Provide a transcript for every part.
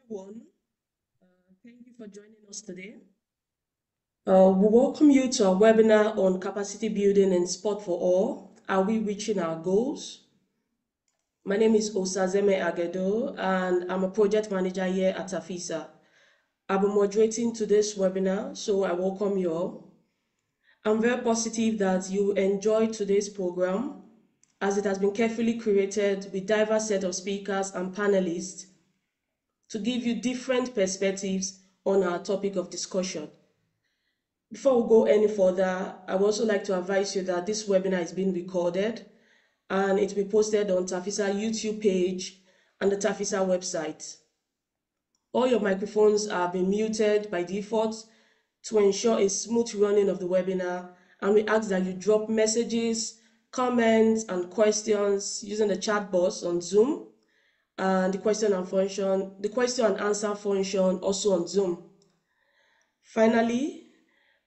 everyone. Thank you for joining us today. We welcome you to our webinar on capacity building in sport for all. Are we reaching our goals? My name is Osazeme Agedo, and I'm a project manager here at TAFISA. I'll be moderating today's webinar, so I welcome you all. I'm very positive that you enjoyed today's program, as it has been carefully curated with diverse set of speakers and panelists to give you different perspectives on our topic of discussion. Before we go any further, I would also like to advise you that this webinar is being recorded and it will be posted on TAFISA YouTube page and the TAFISA website. All your microphones are being muted by default to ensure a smooth running of the webinar, and we ask that you drop messages, comments, and questions using the chat box on Zoom and the question and answer function also on Zoom. Finally,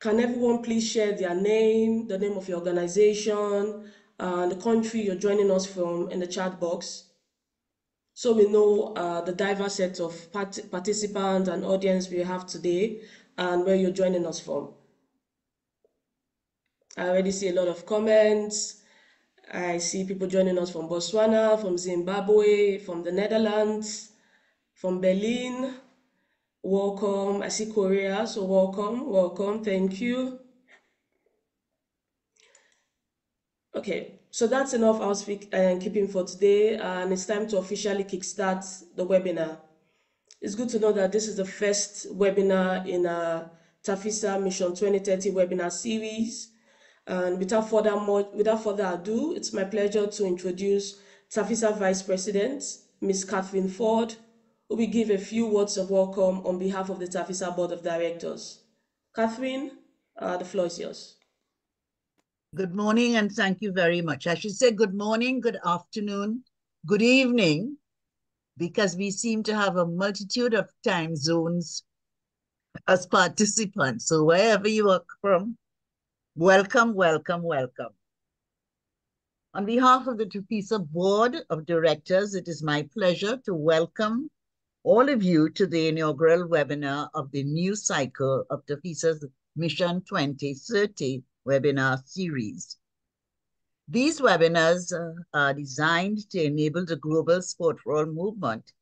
can everyone please share their name, the name of your organization, and the country you're joining us from in the chat box, so we know the diverse set of participants and audience we have today and where you're joining us from. I already see a lot of comments. I see people joining us from Botswana, from Zimbabwe, from the Netherlands, from Berlin. Welcome. I see Korea, so welcome. Thank you. Okay, so that's enough housekeeping for today, and it's time to officially kickstart the webinar. It's good to know that this is the first webinar in our TAFISA Mission 2030 webinar series. And without further ado, it's my pleasure to introduce TAFISA Vice President, Ms. Catherine Ford, who will give a few words of welcome on behalf of the TAFISA Board of Directors. Catherine, the floor is yours. Good morning, and thank you very much. I should say good morning, good afternoon, good evening, because we seem to have a multitude of time zones as participants. So wherever you are from, welcome. On behalf of the TAFISA Board of Directors, it is my pleasure to welcome all of you to the inaugural webinar of the new cycle of TAFISA's Mission 2030 webinar series. These webinars are designed to enable the global sport for all movement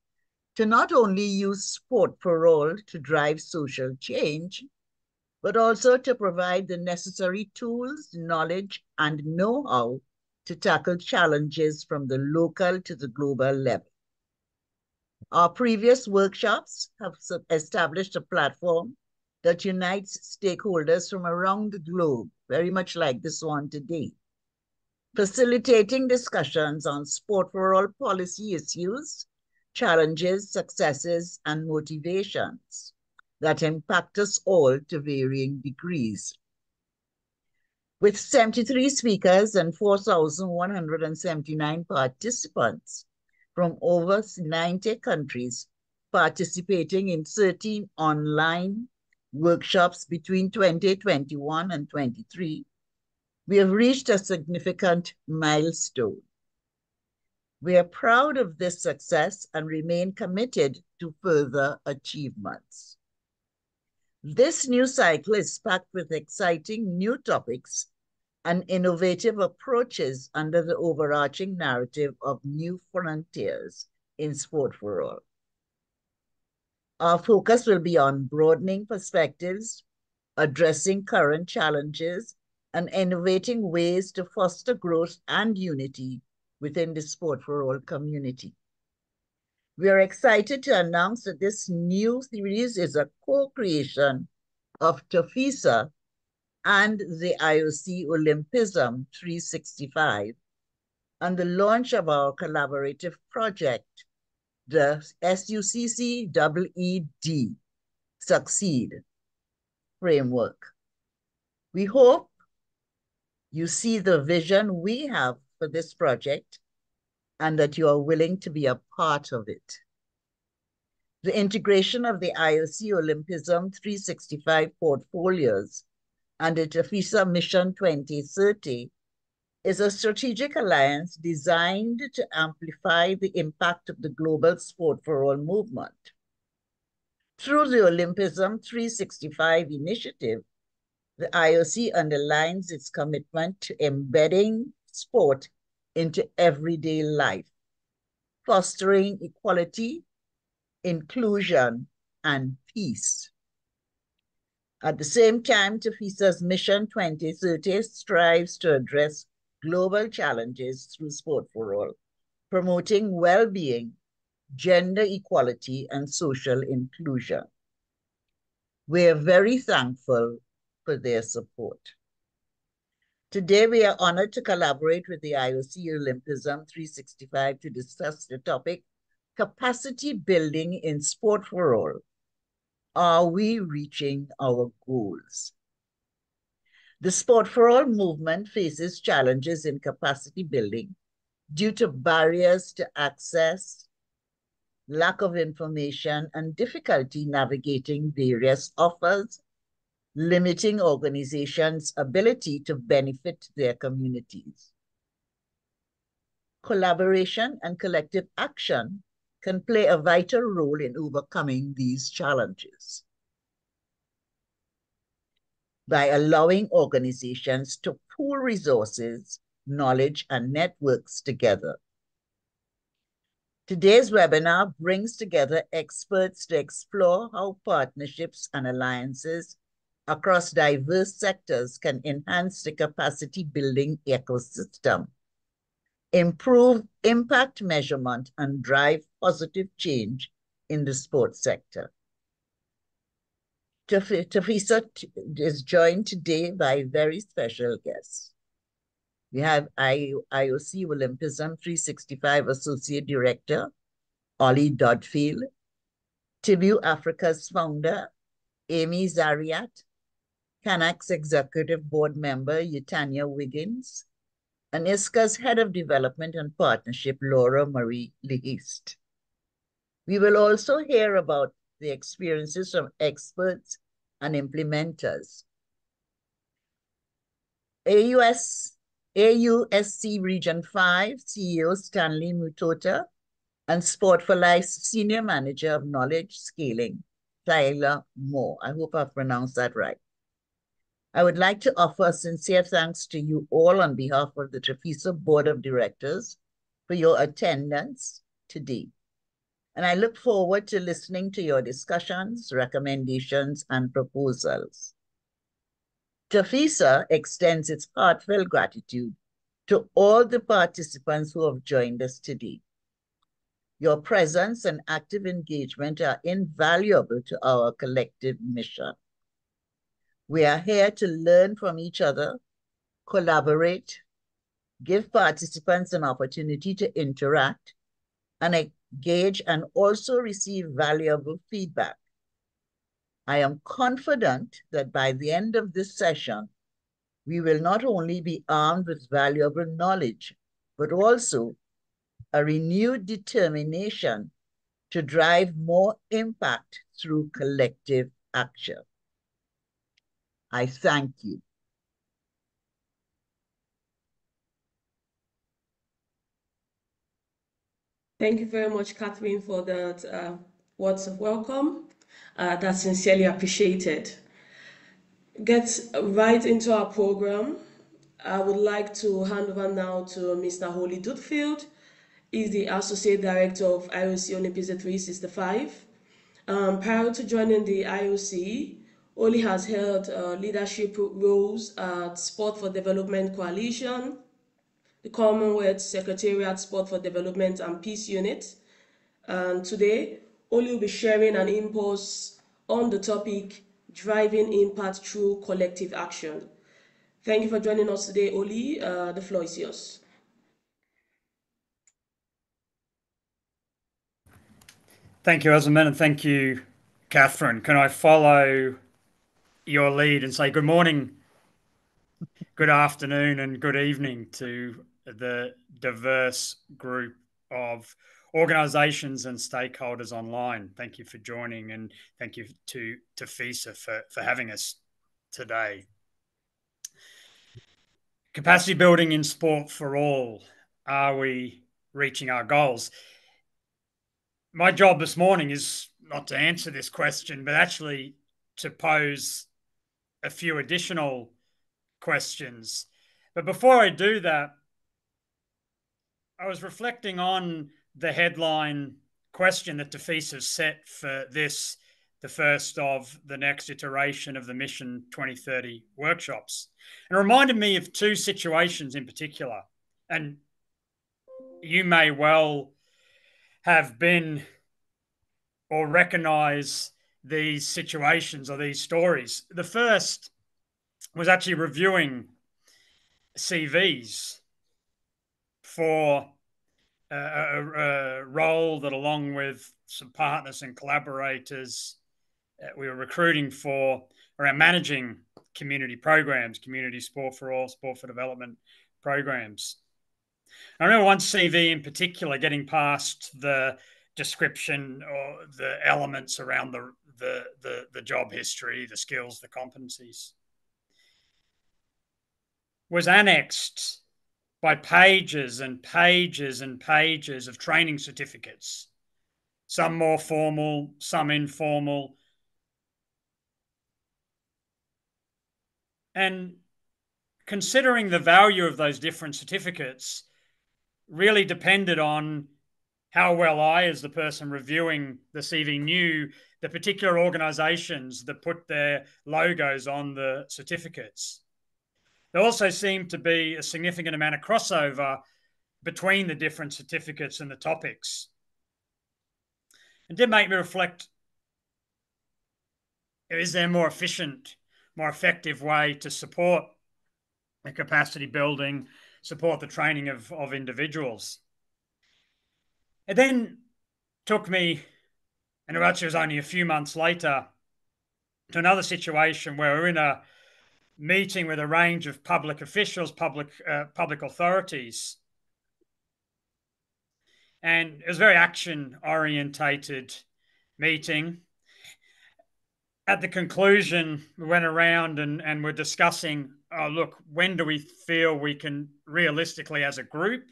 to not only use sport for all to drive social change, but also to provide the necessary tools, knowledge, and know-how to tackle challenges from the local to the global level. Our previous workshops have established a platform that unites stakeholders from around the globe, very much like this one today, facilitating discussions on sport for all policy issues, challenges, successes, and motivations that impact us all to varying degrees. With 73 speakers and 4,179 participants from over 90 countries participating in 13 online workshops between 2021 and 23, we have reached a significant milestone. We are proud of this success and remain committed to further achievements. This new cycle is packed with exciting new topics and innovative approaches under the overarching narrative of new frontiers in sport for all. Our focus will be on broadening perspectives, addressing current challenges, and innovating ways to foster growth and unity within the sport for all community. We are excited to announce that this new series is a co-creation of TAFISA and the IOC Olympism 365, and the launch of our collaborative project, the SUCCEED Succeed framework. We hope you see the vision we have for this project and that you are willing to be a part of it. The integration of the IOC Olympism 365 portfolios and the TAFISA Mission 2030 is a strategic alliance designed to amplify the impact of the global sport for all movement. Through the Olympism 365 initiative, the IOC underlines its commitment to embedding sport into everyday life, fostering equality, inclusion, and peace. At the same time, TAFISA's Mission 2030 strives to address global challenges through sport for all, promoting well-being, gender equality, and social inclusion. We are very thankful for their support. Today, we are honored to collaborate with the IOC Olympism 365 to discuss the topic, capacity building in sport for all. Are we reaching our goals? The Sport for All movement faces challenges in capacity building due to barriers to access, lack of information, and difficulty navigating various offers, limiting organizations' ability to benefit their communities. Collaboration and collective action can play a vital role in overcoming these challenges by allowing organizations to pool resources, knowledge, and networks together. Today's webinar brings together experts to explore how partnerships and alliances across diverse sectors can enhance the capacity building ecosystem, improve impact measurement, and drive positive change in the sports sector. TAFISA is joined today by very special guests. We have IOC Olympism 365 Associate Director, Ollie Dudfield, Tibu Africa's founder, Amy Zariat, Canac's Executive Board Member, Yutania Wiggins, and ISCA's Head of Development and Partnership, Laura Marie Leist. We will also hear about the experiences from experts and implementers. AUSC Region 5 CEO Stanley Mutota and Sport for Life's Senior Manager of Knowledge Scaling, Tyler Moore. I hope I've pronounced that right. I would like to offer sincere thanks to you all on behalf of the TAFISA Board of Directors for your attendance today. And I look forward to listening to your discussions, recommendations, and proposals. TAFISA extends its heartfelt gratitude to all the participants who have joined us today. Your presence and active engagement are invaluable to our collective mission. We are here to learn from each other, collaborate, give participants an opportunity to interact, and engage and also receive valuable feedback. I am confident that by the end of this session, we will not only be armed with valuable knowledge, but also a renewed determination to drive more impact through collective action. I thank you. Thank you very much, Catherine, for that words of welcome. That's sincerely appreciated. Get right into our program. I would like to hand over now to Mr. Ollie Dudfield. He's the Associate Director of IOC Olympism 365. Prior to joining the IOC, Ollie has held leadership roles at Sport for Development Coalition, the Commonwealth Secretariat Sport for Development and Peace Unit. And today, Ollie will be sharing an impulse on the topic, driving impact through collective action. Thank you for joining us today, Ollie. The floor is yours. Thank you, Esmond, and thank you, Catherine. Can I follow your lead and say good morning, good afternoon, and good evening to the diverse group of organisations and stakeholders online? Thank you for joining, and thank you to TAFISA for having us today. Capacity building in sport for all. Are we reaching our goals? My job this morning is not to answer this question, but actually to pose a few additional questions. But before I do that, I was reflecting on the headline question that TAFISA set for this, the first of the next iteration of the Mission 2030 workshops. And it reminded me of two situations in particular. And you may well have been or recognize these situations or these stories. The first was actually reviewing CVs for a role that, along with some partners and collaborators, we were recruiting for around managing community programs, community sport for all, sport for development programs. I remember one CV in particular getting past the description or the elements around the job history, the skills, the competencies, was annexed by pages and pages and pages of training certificates, some more formal, some informal. And considering the value of those different certificates really depended on how well I, as the person reviewing the CV, knew the particular organizations that put their logos on the certificates. There also seemed to be a significant amount of crossover between the different certificates and the topics. It did make me reflect, is there a more efficient, more effective way to support the capacity building, support the training of individuals? It then took me, and it actually was only a few months later, to another situation where we're in a meeting with a range of public officials, public authorities. And it was a very action-orientated meeting. At the conclusion, we went around and were discussing, oh, look, when do we feel we can realistically, as a group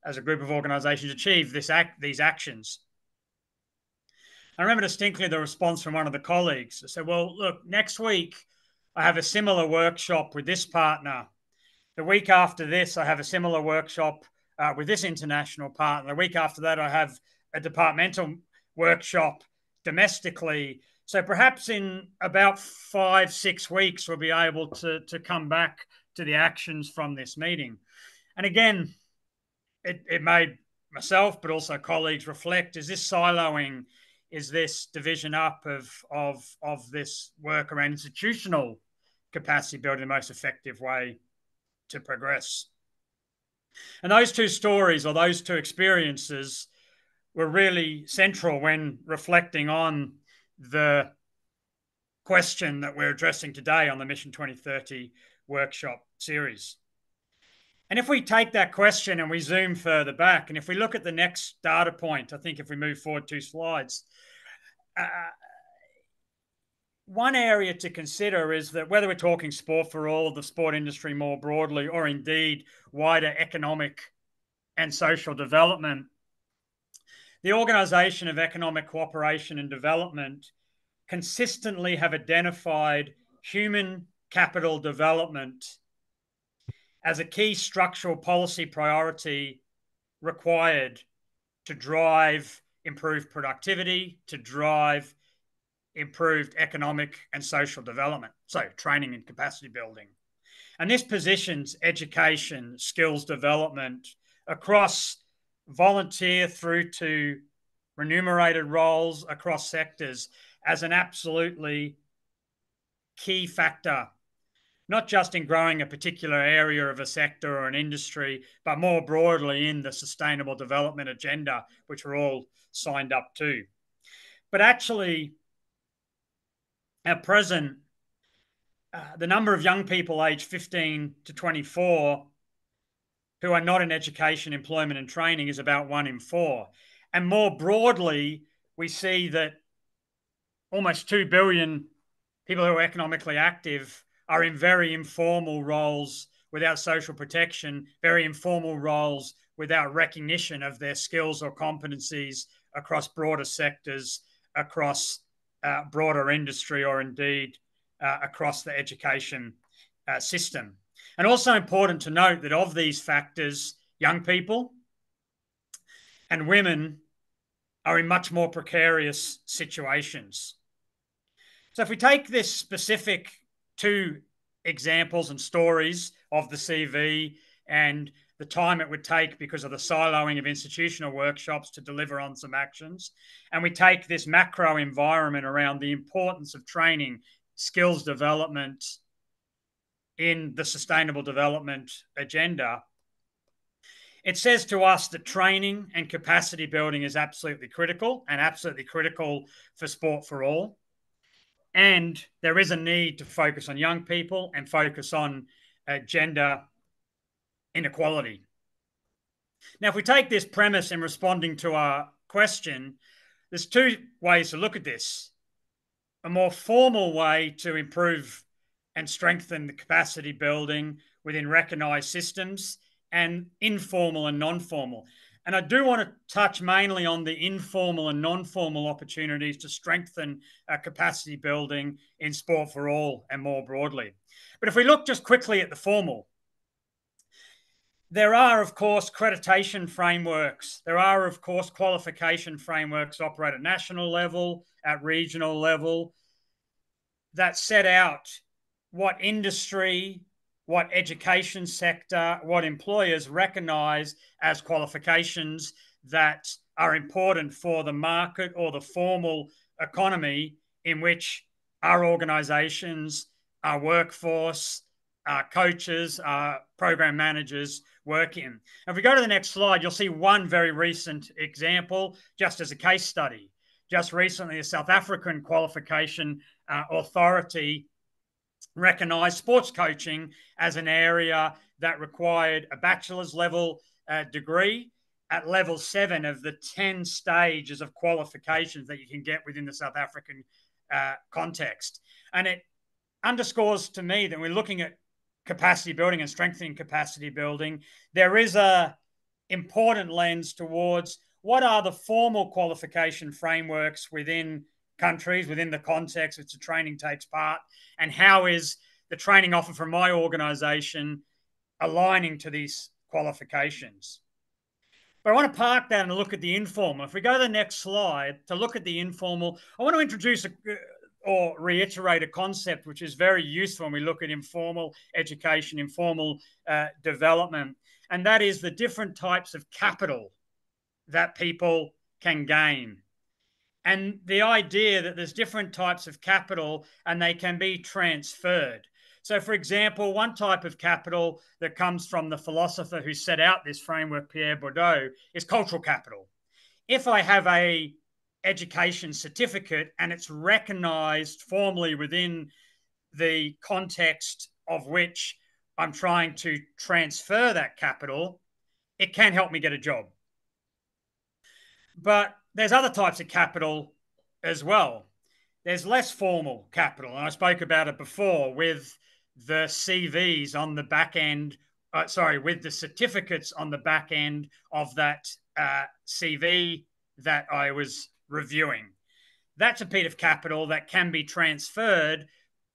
of organizations, achieve these actions? I remember distinctly the response from one of the colleagues. They said, well, look, next week I have a similar workshop with this partner. The week after this, I have a similar workshop with this international partner. The week after that, I have a departmental workshop domestically. So perhaps in about 5-6 weeks, we'll be able to come back to the actions from this meeting. And again, it made myself, but also colleagues reflect, is this siloing? Is this division up of this work around institutional capacity building the most effective way to progress? And those two stories, or those two experiences, were really central when reflecting on the question that we're addressing today on the Mission 2030 workshop series. And if we take that question and we zoom further back, and if we look at the next data point, I think if we move forward 2 slides, one area to consider is that whether we're talking sport for all, the sport industry more broadly, or indeed wider economic and social development, the Organisation of Economic Cooperation and Development consistently have identified human capital development as a key structural policy priority required to drive improved productivity, to drive improved economic and social development. So training and capacity building. And this positions education, skills development across volunteer through to remunerated roles across sectors as an absolutely key factor, not just in growing a particular area of a sector or an industry, but more broadly in the sustainable development agenda, which we're all signed up to. But actually, at present, the number of young people aged 15 to 24 who are not in education, employment, and training is about 1 in 4. And more broadly, we see that almost 2 billion people who are economically active are in very informal roles without social protection, very informal roles without recognition of their skills or competencies across broader sectors across broader industry or indeed across the education system. And also important to note that of these factors, young people and women are in much more precarious situations. So if we take this specific two examples and stories of the CV and the time it would take because of the siloing of institutional workshops to deliver on some actions, and we take this macro environment around the importance of training, skills development in the sustainable development agenda, it says to us that training and capacity building is absolutely critical and absolutely critical for sport for all. And there is a need to focus on young people and focus on gender inequality. Now, if we take this premise in responding to our question, there's two ways to look at this. A more formal way to improve and strengthen the capacity building within recognised systems, and informal and non-formal. And I do want to touch mainly on the informal and non-formal opportunities to strengthen capacity building in sport for all and more broadly. But if we look just quickly at the formal, there are, of course, accreditation frameworks. There are, of course, qualification frameworks operate at national level, at regional level, that set out what industry, what education sector, what employers recognise as qualifications that are important for the market or the formal economy in which our organisations, our workforce, our coaches, our program managers work in. And if we go to the next slide, you'll see one very recent example, just as a case study. Just recently, a South African qualification authority recognised sports coaching as an area that required a bachelor's level degree at level 7 of the 10 stages of qualifications that you can get within the South African context. And it underscores to me that we're looking at capacity building and strengthening capacity building. There is an important lens towards what are the formal qualification frameworks within countries, within the context which the training takes part, and how is the training offered from my organisation aligning to these qualifications. But I want to park that and look at the informal. If we go to the next slide to look at the informal, I want to introduce or reiterate a concept which is very useful when we look at informal education, informal development, and that is the different types of capital that people can gain. And the idea that there's different types of capital and they can be transferred. So, for example, one type of capital that comes from the philosopher who set out this framework, Pierre Bourdieu, is cultural capital. If I have an education certificate and it's recognised formally within the context of which I'm trying to transfer that capital, it can help me get a job. But there's other types of capital as well. There's less formal capital, and I spoke about it before with the CVs on the back end, with the certificates on the back end of that CV that I was reviewing. That's a bit of capital that can be transferred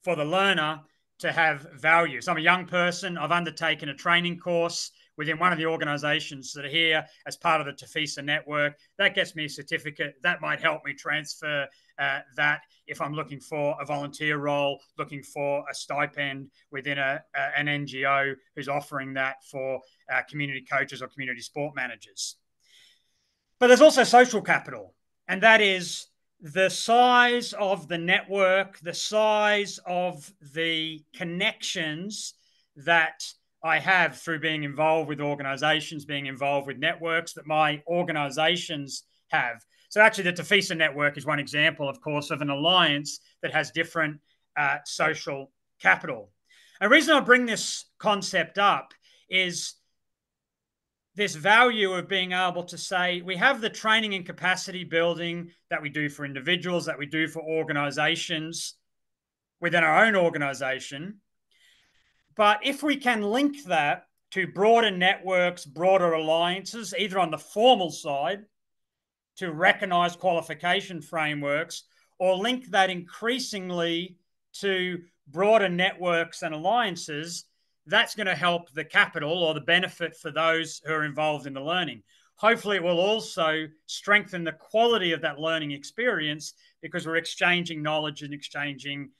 for the learner to have value. So I'm a young person. I've undertaken a training course within one of the organisations that are here as part of the TAFISA network. That gets me a certificate. That might help me transfer that if I'm looking for a volunteer role, looking for a stipend within an NGO who's offering that for community coaches or community sport managers. But there's also social capital, and that is the size of the network, the size of the connections that I have through being involved with organisations, being involved with networks that my organisations have. So actually the TAFISA network is one example, of course, of an alliance that has different social capital. A reason I bring this concept up is this value of being able to say we have the training and capacity building that we do for individuals, that we do for organisations within our own organisation. But if we can link that to broader networks, broader alliances, either on the formal side to recognise qualification frameworks or link that increasingly to broader networks and alliances, that's going to help the capital or the benefit for those who are involved in the learning. Hopefully, it will also strengthen the quality of that learning experience because we're exchanging knowledge and exchanging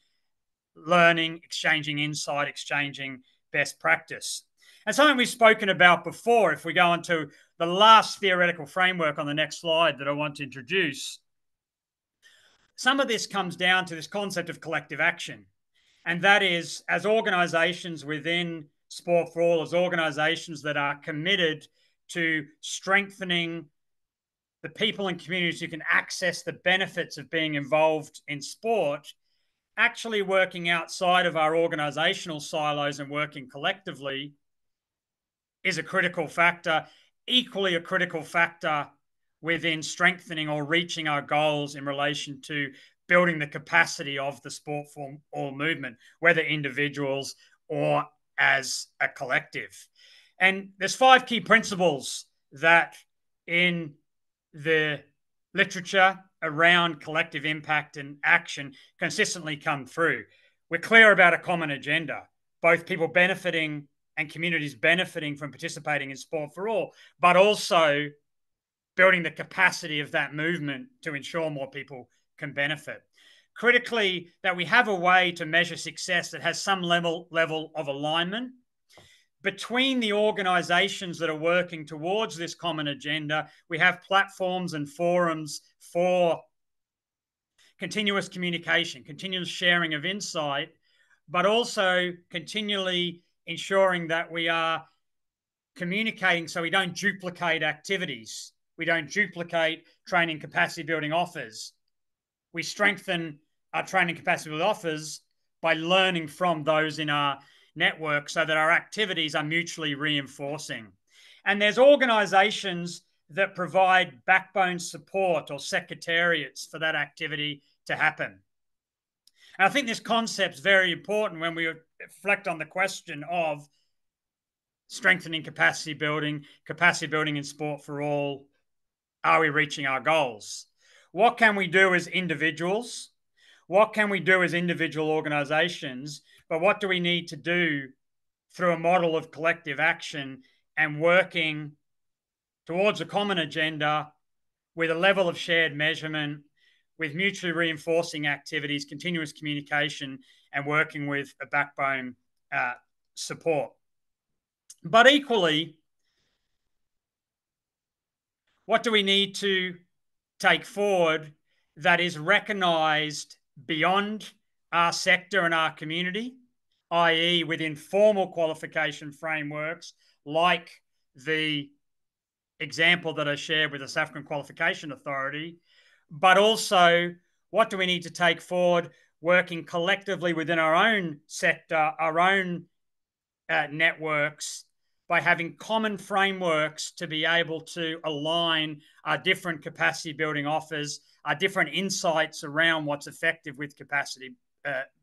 learning, exchanging insight, exchanging best practice. And something we've spoken about before, if we go into the last theoretical framework on the next slide that I want to introduce, some of this comes down to this concept of collective action. And that is, as organisations within Sport for All, as organisations that are committed to strengthening the people and communities who can access the benefits of being involved in sport, actually working outside of our organisational silos and working collectively is a critical factor, equally a critical factor within strengthening or reaching our goals in relation to building the capacity of the Sport for All movement, whether individuals or as a collective. And there's 5 key principles that in the literature around collective impact and action consistently come through. We're clear about a common agenda, both people benefiting and communities benefiting from participating in Sport for All, but also building the capacity of that movement to ensure more people can benefit. Critically, that we have a way to measure success that has some level of alignment between the organisations that are working towards this common agenda. We have platforms and forums for continuous communication, continuous sharing of insight, but also continually ensuring that we are communicating so we don't duplicate activities. We don't duplicate training capacity building offers. We strengthen our training capacity building offers by learning from those in our network so that our activities are mutually reinforcing. And there's organisations that provide backbone support or secretariats for that activity to happen. And I think this concept is very important when we reflect on the question of strengthening capacity building in Sport for All. Are we reaching our goals? What can we do as individuals? What can we do as individual organisations? But what do we need to do through a model of collective action and working towards a common agenda with a level of shared measurement, with mutually reinforcing activities, continuous communication, and working with a backbone support? But equally, what do we need to take forward that is recognised beyond our sector and our community, i.e. within formal qualification frameworks like the example that I shared with the South African Qualification Authority, but also what do we need to take forward working collectively within our own sector, our own networks, by having common frameworks to be able to align our different capacity building offers, our different insights around what's effective with capacity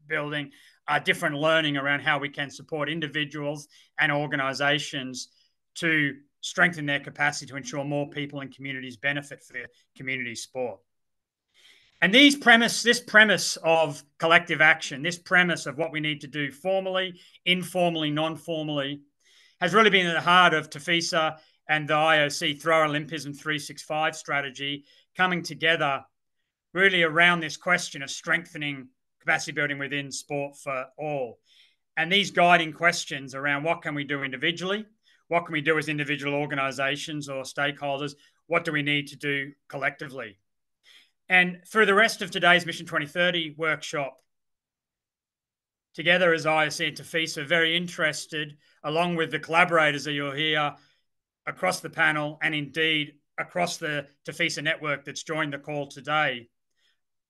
building, our different learning around how we can support individuals and organisations to strengthen their capacity to ensure more people and communities benefit for community sport. And this premise of collective action, this premise of what we need to do formally, informally, non-formally, has really been at the heart of TAFISA and the IOC Throw Olympism 365 strategy, coming together really around this question of strengthening capacity building within Sport for All. And these guiding questions around what can we do individually, what can we do as individual organisations or stakeholders, what do we need to do collectively? And through the rest of today's Mission 2030 workshop, together as IOC and TAFISA, very interested, along with the collaborators that you'll hear across the panel and indeed across the TAFISA network that's joined the call today,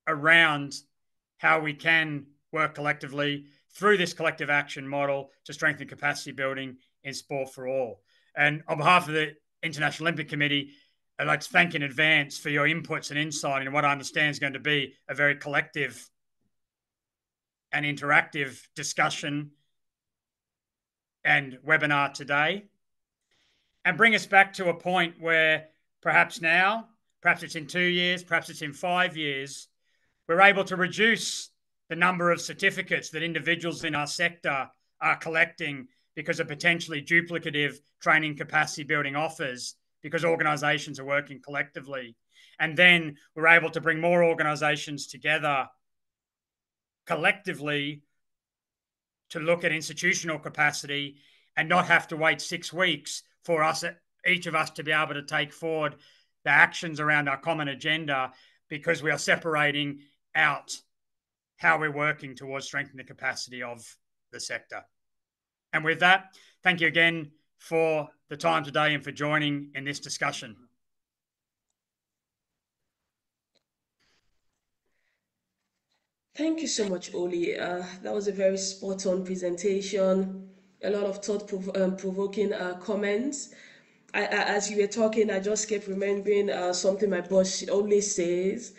around how we can work collectively through this collective action model to strengthen capacity building in Sport for All. And on behalf of the International Olympic Committee, I'd like to thank in advance for your inputs and insight into what I understand is going to be a very collective and interactive discussion and webinar today, and bring us back to a point where perhaps now, perhaps it's in 2 years, perhaps it's in 5 years, we're able to reduce the number of certificates that individuals in our sector are collecting because of potentially duplicative training capacity building offers, because organisations are working collectively. And then we're able to bring more organisations together collectively to look at institutional capacity and not have to wait 6 weeks for us, each of us, to be able to take forward the actions around our common agenda, because we are separating out how we're working towards strengthening the capacity of the sector. And with that, thank you again for the time today and for joining in this discussion. Thank you so much, Ollie. That was a very spot-on presentation, a lot of thought-provoking comments. As you were talking, I just kept remembering something my boss always says.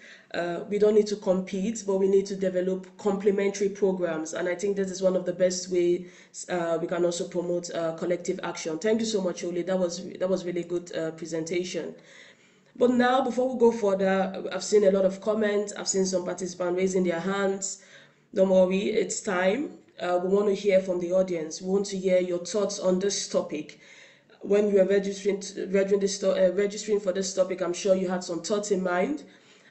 We don't need to compete, but we need to develop complementary programs. And I think this is one of the best ways we can also promote collective action. Thank you so much, Ollie. That was really good presentation. But now, before we go further, I've seen a lot of comments. I've seen some participants raising their hands. Don't worry, it's time. We want to hear from the audience. We want to hear your thoughts on this topic. When you were registering for this topic, I'm sure you had some thoughts in mind.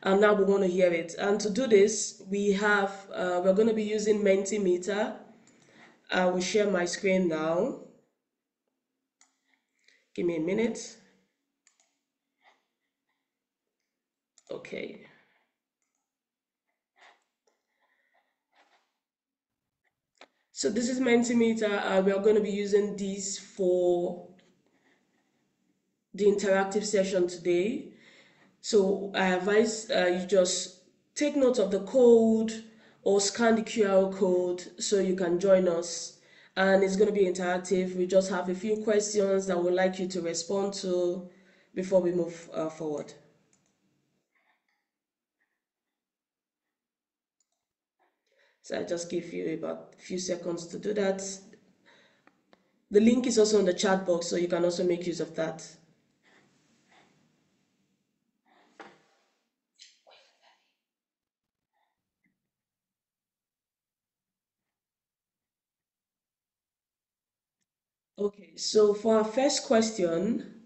And now we want to hear it. And to do this, we're going to be using Mentimeter. I will share my screen now. Give me a minute. Okay. So this is Mentimeter. We are going to be using this for the interactive session today. So I advise you just take note of the code or scan the QR code so you can join us. And it's going to be interactive. We just have a few questions that we'd like you to respond to before we move forward. So I just give you about a few seconds to do that. The link is also in the chat box, so you can also make use of that. Okay, so for our first question,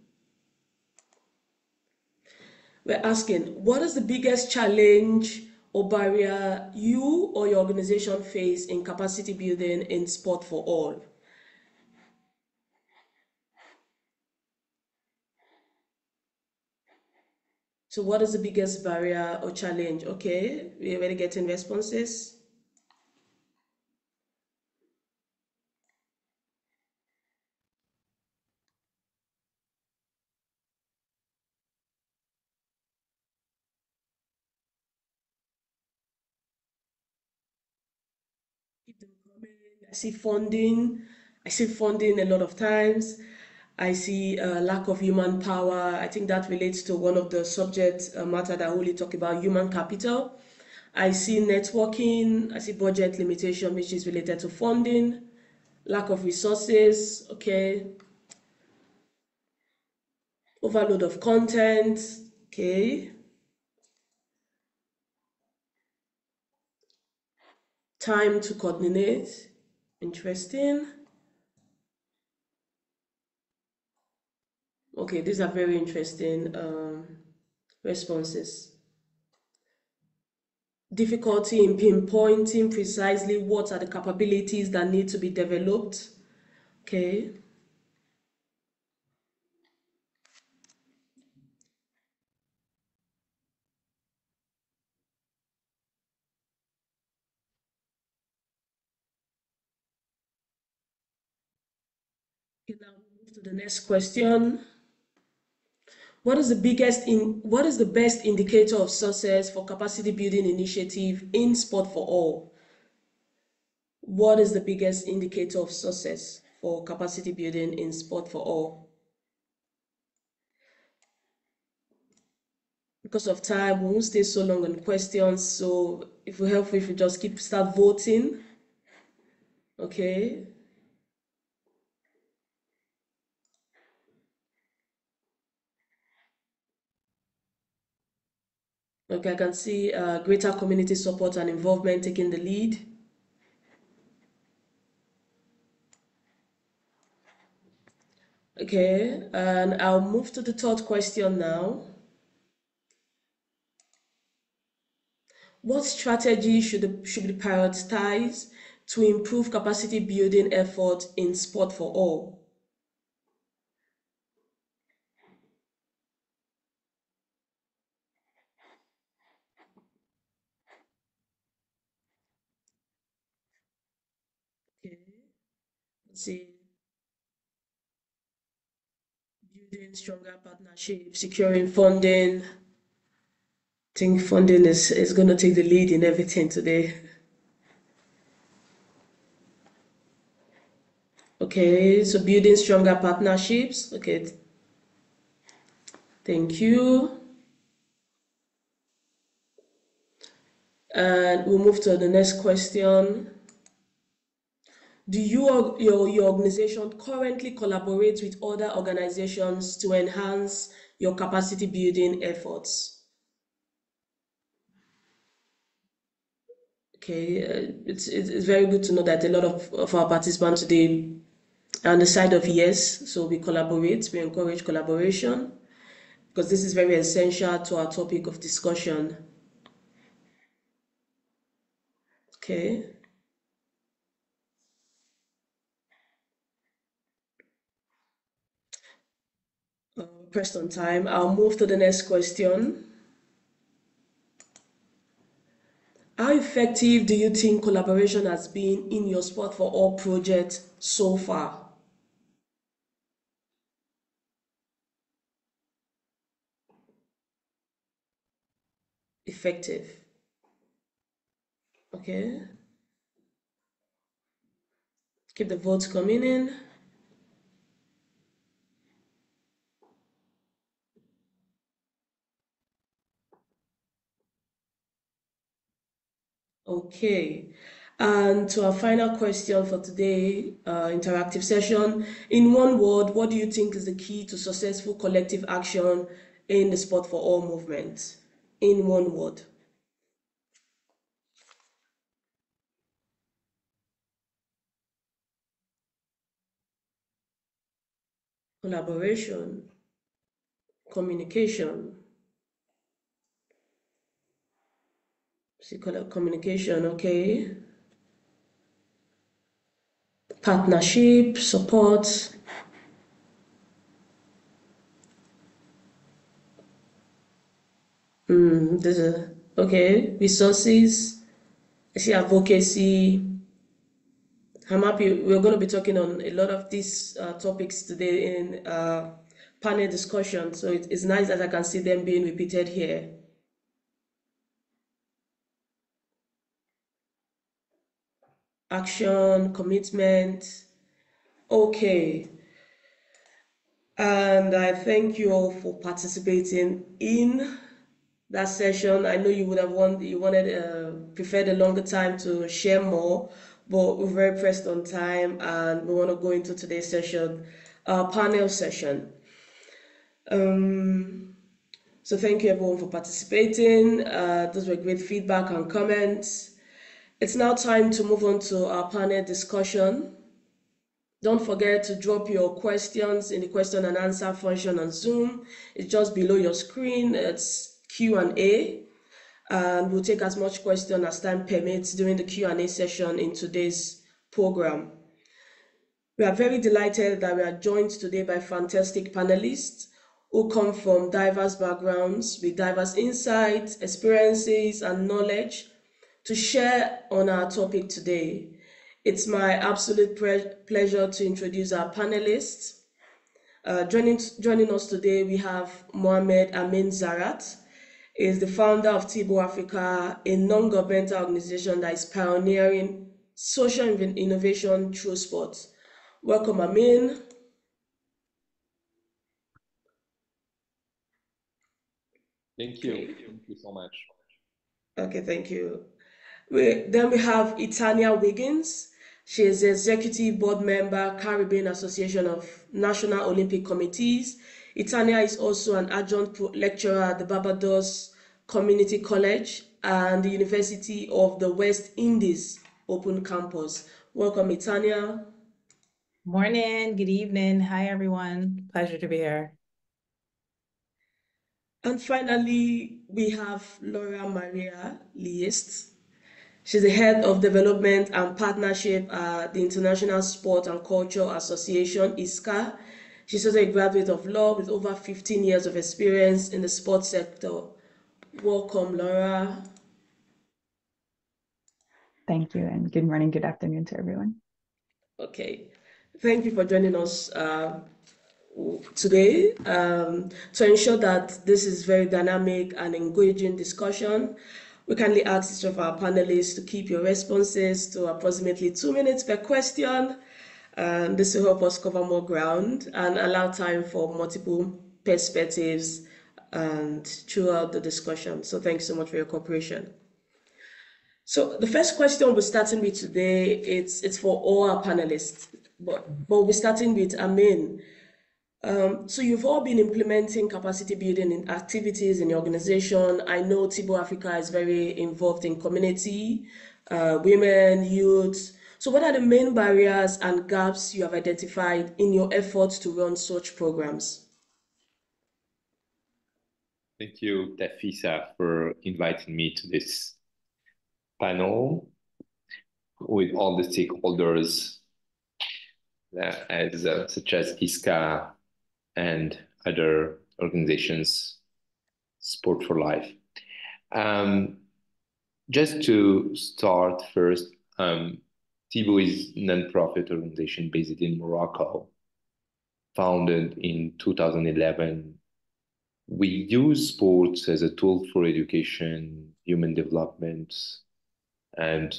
we're asking, what is the biggest challenge or barrier you or your organization face in capacity building in Sport for All? So what is the biggest barrier or challenge? Okay, we're already getting responses. Keep them coming. I see funding. I see funding a lot of times. I see lack of human power. I think that relates to one of the subject matter that Ollie talked about, human capital. I see networking. I see budget limitation, which is related to funding, lack of resources. Okay, overload of content. Okay, time to coordinate. Interesting. Okay, these are very interesting responses. Difficulty in pinpointing precisely what are the capabilities that need to be developed. Okay. Okay, now we move to the next question. What is the best indicator of success for capacity building initiative in Sport for All? What is the biggest indicator of success for capacity building in Sport for All? Because of time, we won't stay so long on questions. So if we help, if we just start voting. Okay. Okay, I can see greater community support and involvement taking the lead. Okay, and I'll move to the third question now. What strategy should be prioritized to improve capacity building effort in Sport for All? Okay, let's see. Building stronger partnerships, securing funding. I think funding is going to take the lead in everything today. Okay, so building stronger partnerships. Okay, thank you. And we'll move to the next question. Do your organization currently collaborate with other organizations to enhance your capacity building efforts? Okay, it's very good to know that a lot of our participants today are on the side of yes, so we collaborate, we encourage collaboration, because this is very essential to our topic of discussion. Okay. Pressed on time. I'll move to the next question. How effective do you think collaboration has been in your Sport for All project so far? Effective. Okay. Keep the votes coming in. Okay. And to our final question for today, interactive session. In one word, what do you think is the key to successful collective action in the Sport for All movement? In one word. Collaboration, communication. See, communication, okay. Partnership, support. There's a, okay, resources. I see advocacy. I'm happy we're going to be talking on a lot of these topics today in panel discussion. So it's nice that I can see them being repeated here. Action, commitment. Okay. And I thank you all for participating in that session. I know you would have preferred a longer time to share more, but we're very pressed on time and we want to go into today's session, our panel session. So thank you everyone for participating. Those were great feedback and comments. It's now time to move on to our panel discussion. Don't forget to drop your questions in the question and answer function on Zoom. It's just below your screen. It's Q&A. And we'll take as much question as time permits during the Q&A session in today's program. We are very delighted that we are joined today by fantastic panelists who come from diverse backgrounds with diverse insights, experiences, and knowledge to share on our topic today. It's my absolute pleasure to introduce our panelists. Joining us today, we have Mohamed Amin Zarat. He is the founder of Tibo Africa, a non-governmental organization that is pioneering social innovation through sports. Welcome, Amin. Thank you. Okay. Thank you so much. Okay, thank you. Then we have Itania Wiggins. She is the Executive Board Member, Caribbean Association of National Olympic Committees. Itania is also an adjunct lecturer at the Barbados Community College, and the University of the West Indies Open Campus. Welcome, Itania. Morning, good evening. Hi, everyone. Pleasure to be here. And finally, we have Laura Maria Liest. She's the head of development and partnership at the International Sport and Culture Association, ISCA. She's also a graduate of law with over 15 years of experience in the sports sector. Welcome, Laura. Thank you, and good morning, good afternoon to everyone. Okay, thank you for joining us today to ensure that this is very dynamic and engaging discussion. We kindly ask each of our panelists to keep your responses to approximately 2 minutes per question. This will help us cover more ground and allow time for multiple perspectives and throughout the discussion. So thanks so much for your cooperation. So the first question we're starting with today, it's for all our panelists, but we're starting with Amin. So you've all been implementing capacity building in activities in your organization. I know Tibo Africa is very involved in community, women, youth. So what are the main barriers and gaps you have identified in your efforts to run such programs? Thank you, TAFISA, for inviting me to this panel with all the stakeholders such as ISCA and other organizations, Sport for Life. Just to start first, Tibo is a non-profit organization based in Morocco, founded in 2011. We use sports as a tool for education, human development, and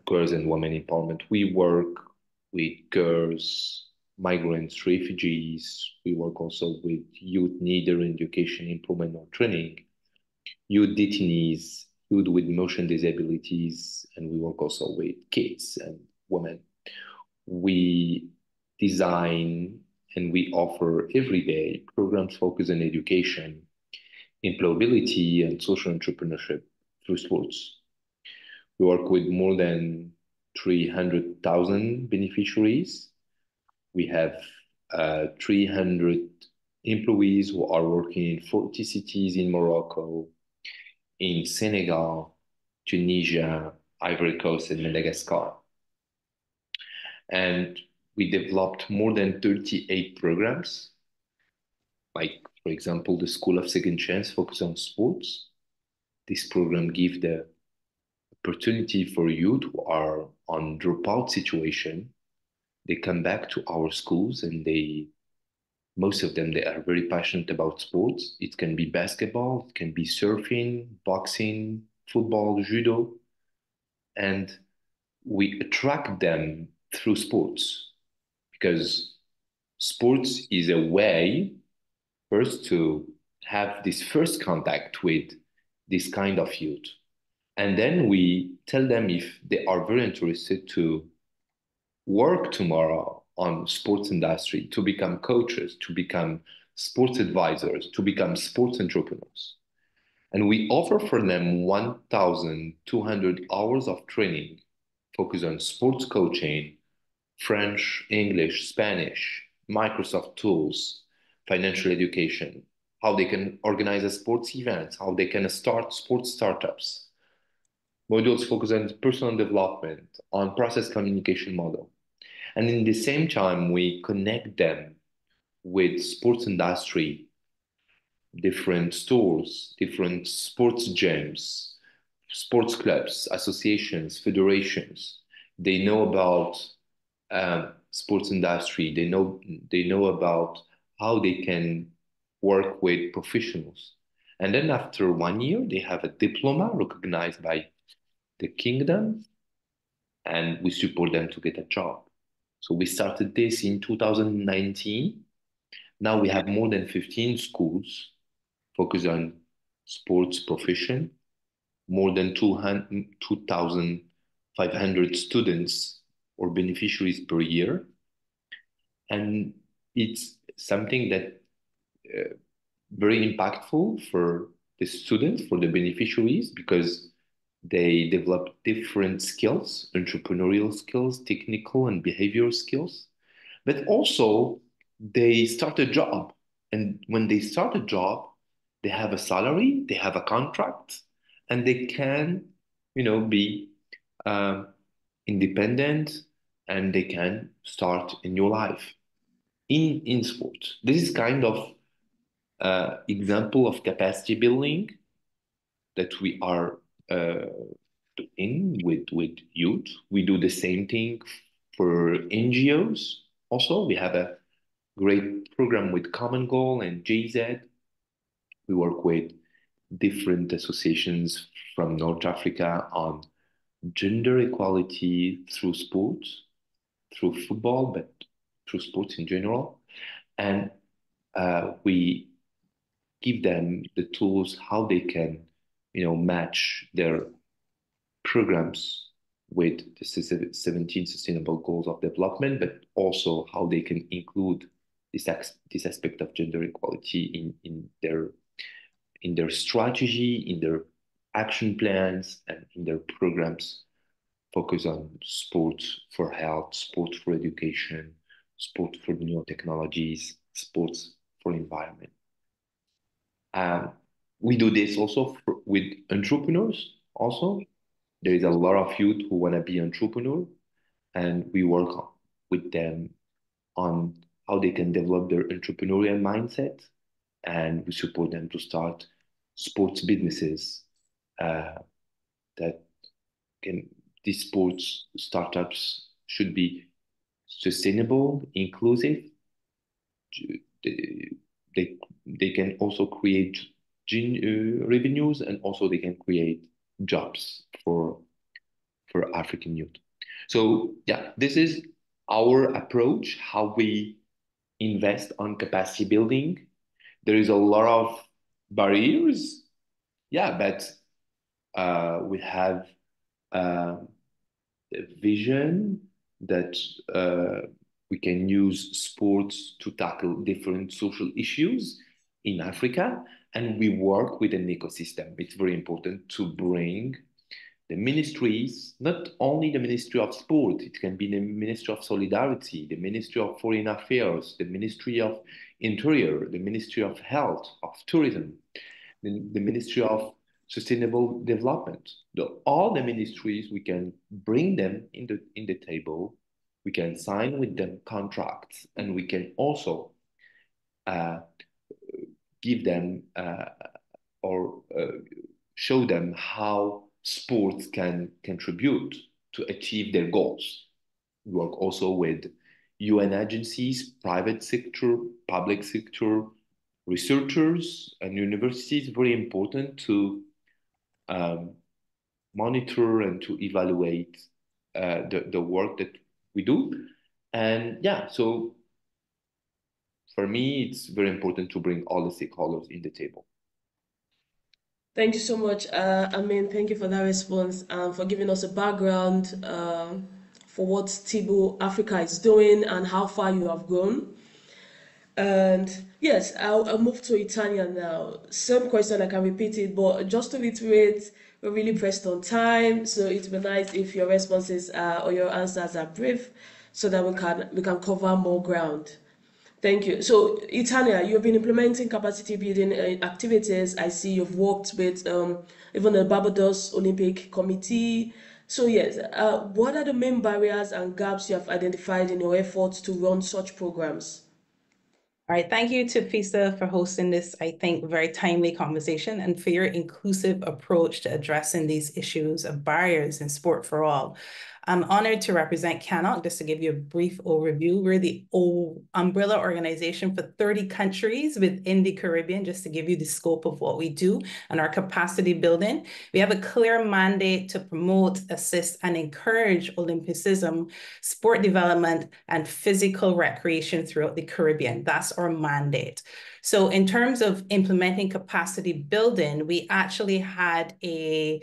girls and women empowerment. We work with girls, migrants, refugees. We work also with youth neither education, improvement, or training, youth detainees, youth with motion disabilities, and we work also with kids and women. We design and we offer every day programs focused on education, employability, and social entrepreneurship through sports. We work with more than 300,000 beneficiaries. We have 300 employees who are working in 40 cities in Morocco, in Senegal, Tunisia, Ivory Coast, and Madagascar. And we developed more than 38 programs, like, for example, the School of Second Chance focus on sports. This program gives the opportunity for youth who are on dropout situation. They come back to our schools and most of them, they are very passionate about sports. It can be basketball, it can be surfing, boxing, football, judo. And we attract them through sports because sports is a way first to have this first contact with this kind of youth. And then we tell them if they are very interested to work tomorrow on sports industry, to become coaches, to become sports advisors, to become sports entrepreneurs. And we offer for them 1,200 hours of training focused on sports coaching, French, English, Spanish, Microsoft tools, financial education, how they can organize a sports event, how they can start sports startups. Modules focus on personal development, on process communication model. And in the same time, we connect them with sports industry, different stores, different sports gyms, sports clubs, associations, federations. They know about sports industry. They know about how they can work with professionals. And then after 1 year, they have a diploma recognized by the kingdom, and we support them to get a job. So we started this in 2019. Now we have more than 15 schools focused on sports profession, more than 2,500 students or beneficiaries per year. And it's something that very impactful for the students, for the beneficiaries, because they develop different skills, entrepreneurial skills, technical and behavioral skills, but also they start a job. And when they start a job, they have a salary, they have a contract, and they can, be um, independent, and they can start a new life in sport. This is kind of example of capacity building that we are doing with youth. We do the same thing for NGOs. Also, we have a great program with Common Goal and JZ. We work with different associations from North Africa on gender equality through sports, through football, but through sports in general. And we give them the tools how they can, match their programs with the 17 sustainable goals of development, but also how they can include this aspect of gender equality in their strategy, in their action plans, and in their programs focus on sports for health, sports for education, sport for new technologies, sports for environment. We do this also with entrepreneurs. Also, there is a lot of youth who want to be entrepreneur, and we work with them on how they can develop their entrepreneurial mindset, and we support them to start sports businesses that can. These sports startups should be sustainable, inclusive. They can also create revenues, and also they can create jobs for African youth. So yeah, this is our approach, how we invest on capacity building. There is a lot of barriers, yeah, but we have a vision that we can use sports to tackle different social issues in Africa, and we work with an ecosystem. It's very important to bring the ministries, not only the Ministry of Sport, it can be the Ministry of Solidarity, the Ministry of Foreign Affairs, the Ministry of Interior, the Ministry of Health, of Tourism, the Ministry of Sustainable Development. All the ministries, we can bring them in the table, we can sign with them contracts, and we can also give them or show them how sports can contribute to achieve their goals. We work also with UN agencies, private sector, public sector, researchers, and universities. Very important to monitor and to evaluate the work that we do. And yeah, so for me, it's very important to bring all the stakeholders in the table. Thank you so much, Amin. Thank you for that response and for giving us a background for what Tibo Africa is doing and how far you have grown. And yes, I'll move to Italian now. Same question, I can repeat it, but just to reiterate, we're really pressed on time, so it'd be nice if your responses or your answers are brief, so that we can cover more ground. Thank you. So, Itania, you've been implementing capacity building activities. I see you've worked with even the Barbados Olympic Committee. So, yes, what are the main barriers and gaps you have identified in your efforts to run such programs? All right, thank you to TAFISA for hosting this, I think, very timely conversation and for your inclusive approach to addressing these issues of barriers in sport for all. I'm honored to represent CANOC. Just to give you a brief overview, we're the umbrella organization for 30 countries within the Caribbean, just to give you the scope of what we do and our capacity building. We have a clear mandate to promote, assist, and encourage Olympicism, sport development, and physical recreation throughout the Caribbean. That's our mandate. So in terms of implementing capacity building, we actually had a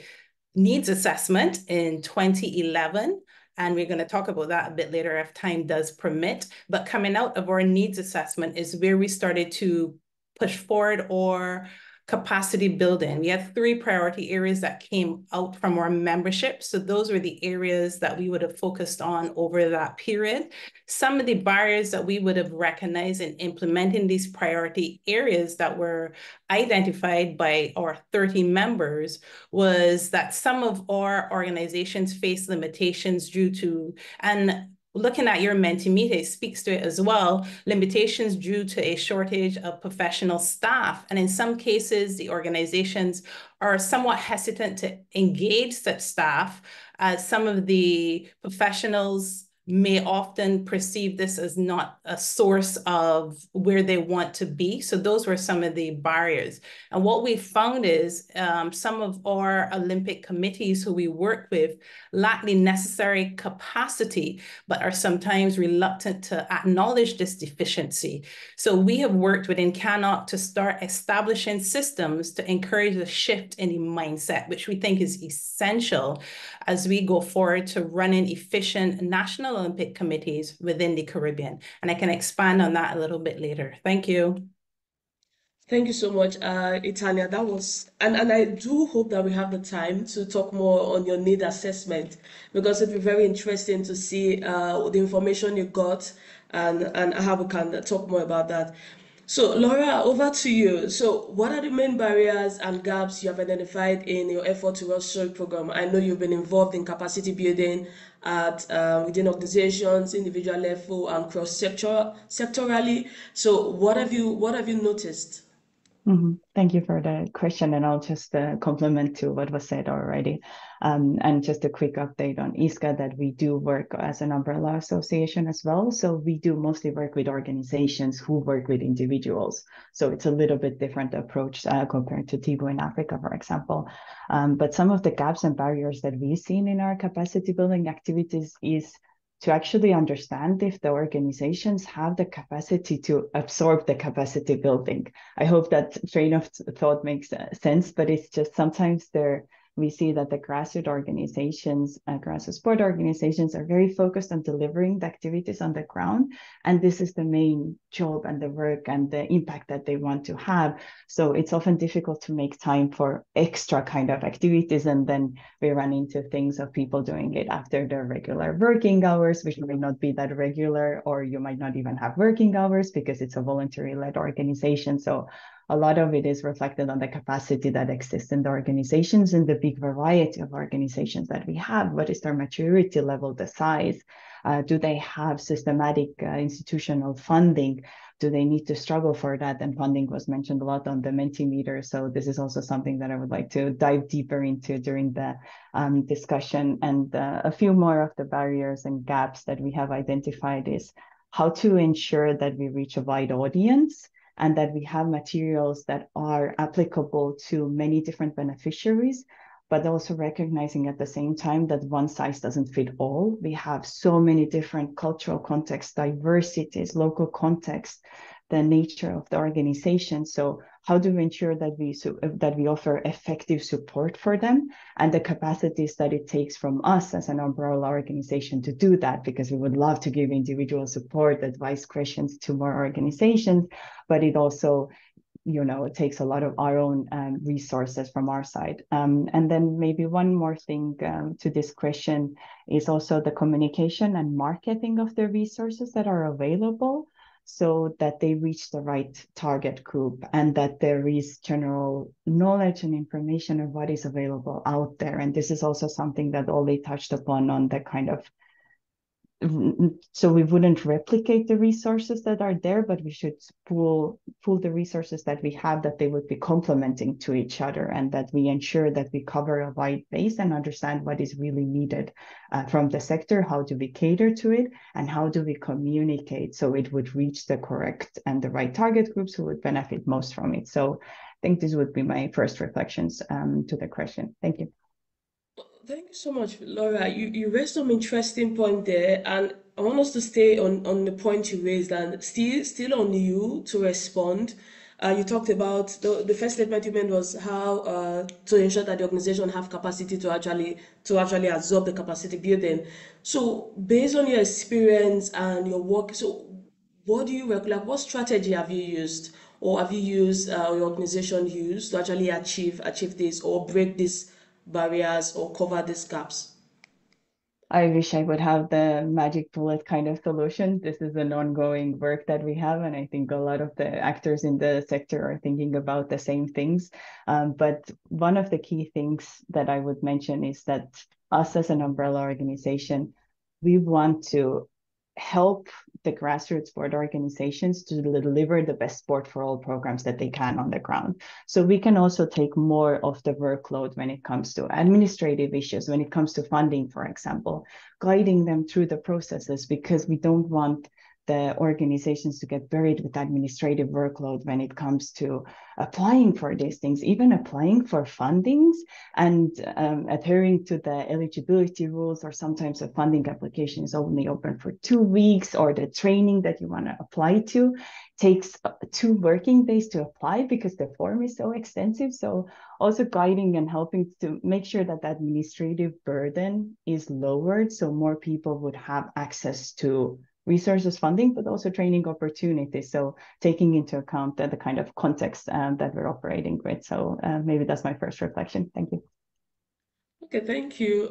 needs assessment in 2011, and we're going to talk about that a bit later if time does permit. But coming out of our needs assessment is where we started to push forward or capacity building. We had 3 priority areas that came out from our membership. So those were the areas that we would have focused on over that period. Some of the barriers that we would have recognized in implementing these priority areas that were identified by our 30 members was that some of our organizations face limitations due to, and looking at your Mentimeter speaks to it as well, limitations due to a shortage of professional staff. And in some cases, the organizations are somewhat hesitant to engage such staff, as some of the professionals may often perceive this as not a source of where they want to be. So those were some of the barriers. And what we found is some of our Olympic committees who we work with lack the necessary capacity, but are sometimes reluctant to acknowledge this deficiency. So we have worked within CANOC to start establishing systems to encourage a shift in the mindset, which we think is essential as we go forward to running efficient national Olympic committees within the Caribbean. And I can expand on that a little bit later. Thank you. Thank you so much, Itania. That was, and I do hope that we have the time to talk more on your need assessment, because it'd be very interesting to see the information you got and how we can talk more about that. So, Laura, over to you. So, what are the main barriers and gaps you have identified in your effort towards SOIC program? I know you've been involved in capacity building at within organizations, individual level, and sectorally. So, what have you noticed? Thank you for the question, and I'll just complement to what was said already. And just a quick update on ISCA, that we do work as an umbrella association as well. So we do mostly work with organizations who work with individuals. So it's a little bit different approach compared to TIBO in Africa, for example. But some of the gaps and barriers that we've seen in our capacity building activities is to actually understand if the organizations have the capacity to absorb the capacity building. I hope that train of thought makes sense, but it's just sometimes we see that the grassroots organizations, grassroots sport organizations are very focused on delivering the activities on the ground. And this is the main job and the work and the impact that they want to have. So it's often difficult to make time for extra kind of activities. And then we run into things of people doing it after their regular working hours, which may not be that regular, or you might not even have working hours because it's a voluntary-led organization. So a lot of it is reflected on the capacity that exists in the organizations and the big variety of organizations that we have. What is their maturity level, the size? Do they have systematic institutional funding? Do they need to struggle for that? And funding was mentioned a lot on the Mentimeter. So this is also something that I would like to dive deeper into during the discussion. And a few more of the barriers and gaps that we have identified is how to ensure that we reach a wide audience, and that we have materials that are applicable to many different beneficiaries, but also recognizing at the same time that one size doesn't fit all. We have so many different cultural contexts, diversities, local contexts, the nature of the organization. So how do we ensure that we offer effective support for them and the capacities that it takes from us as an umbrella organization to do that? Because we would love to give individual support, advice, questions to more organizations, but it also, it takes a lot of our own resources from our side. And then maybe one more thing to this question is also the communication and marketing of the resources that are available, so that they reach the right target group and that there is general knowledge and information of what is available out there. And this is also something that Ollie touched upon on the kind of, so we wouldn't replicate the resources that are there, but we should pool the resources that we have, that they would be complementing to each other, and that we ensure that we cover a wide base and understand what is really needed from the sector, how do we cater to it, and how do we communicate so it would reach the correct and the right target groups who would benefit most from it. So I think this would be my first reflections to the question. Thank you. Thank you so much, Laura. You raised some interesting point there, and I want us to stay on the point you raised, and still on you to respond. You talked about the first statement you made was how to ensure that the organization have capacity to actually absorb the capacity building. So based on your experience and your work, so what do you like? What strategy have you used, or have you used, or your organization used to actually achieve this or break these barriers or cover these gaps? I wish I would have the magic bullet kind of solution. This is an ongoing work that we have, and I think a lot of the actors in the sector are thinking about the same things. But one of the key things that I would mention is that us as an umbrella organization, we want to help the grassroots sport organizations to deliver the best sport for all programs that they can on the ground. So we can also take more of the workload when it comes to administrative issues, when it comes to funding, for example, guiding them through the processes, because we don't want the organizations to get buried with administrative workload when it comes to applying for these things, even applying for fundings and adhering to the eligibility rules, or sometimes a funding application is only open for 2 weeks, or the training that you want to apply to takes 2 working days to apply because the form is so extensive. So also guiding and helping to make sure that the administrative burden is lowered so more people would have access to resources, funding, but also training opportunities. So taking into account the kind of context that we're operating with. So maybe that's my first reflection. Thank you. Okay, thank you.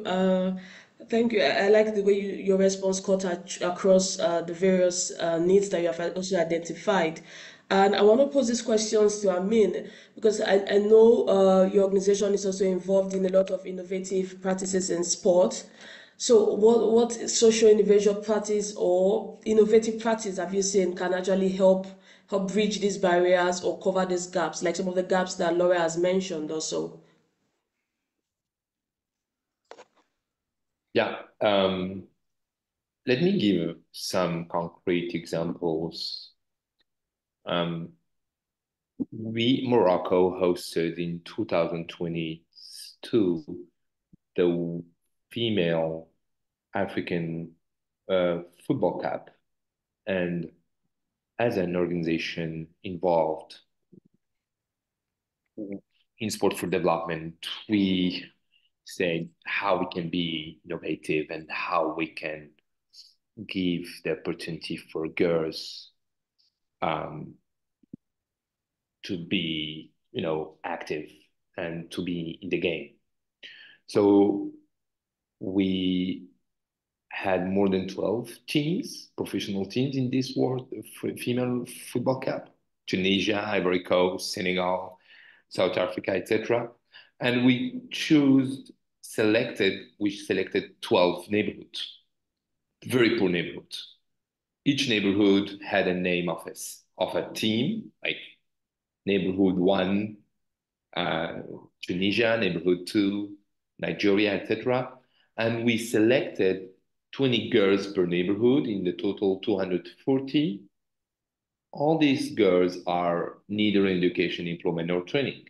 Thank you. I like the way your response cut across the various needs that you have also identified. And I want to pose these questions to Amin because I know your organization is also involved in a lot of innovative practices in sport. So what social innovation practice or innovative practice have you seen can actually help bridge these barriers or cover these gaps, like some of the gaps that Laura has mentioned also? Yeah, let me give some concrete examples. Morocco hosted in 2022 the female African football cup, and as an organization involved in sport for development, we said how we can be innovative and how we can give the opportunity for girls to be, active and to be in the game. So we had more than 12 teams, professional teams in this World Female Football Cup: Tunisia, Ivory Coast, Senegal, South Africa, etc. And we selected 12 neighborhoods, very poor neighborhoods. Each neighborhood had a name of a team, like neighborhood 1, Tunisia, neighborhood 2, Nigeria, etc. And we selected 20 girls per neighborhood in the total 240. All these girls are neither in education, employment, or training.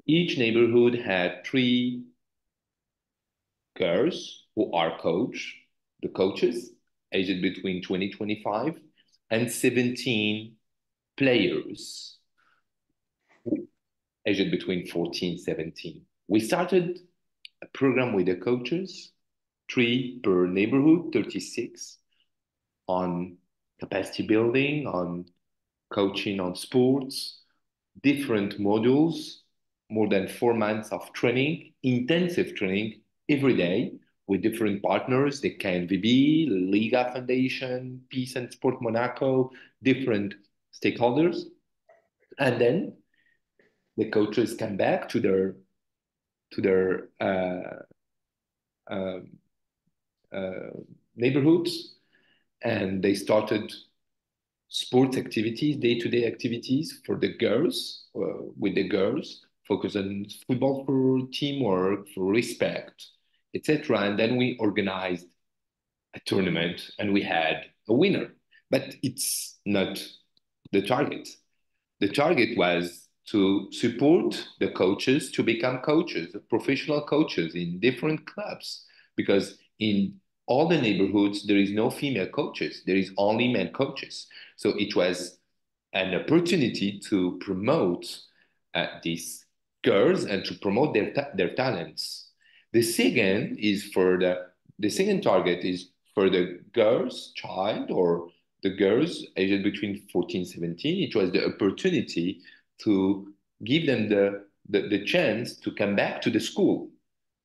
Each neighborhood had 3 girls who are the coaches, aged between 20 and 25, and 17 players aged between 14 and 17. We started a program with the coaches, 3 per neighborhood, 36, on capacity building, on coaching, on sports, different modules, more than 4 months of training, intensive training every day with different partners, the KNVB, Liga Foundation, Peace and Sport Monaco, different stakeholders. And then the coaches come back to their neighborhoods, and they started sports activities, day-to-day activities for the girls, with the girls, focus on football for teamwork, for respect, etc. And then we organized a tournament and we had a winner. But it's not the target. The target was to support the coaches to become coaches, professional coaches in different clubs, because in all the neighborhoods, there is no female coaches. There is only men coaches. So it was an opportunity to promote these girls and to promote their talents. The second target is for the girls, child, or the girls aged between 14, 17, it was the opportunity to give them the chance to come back to the school.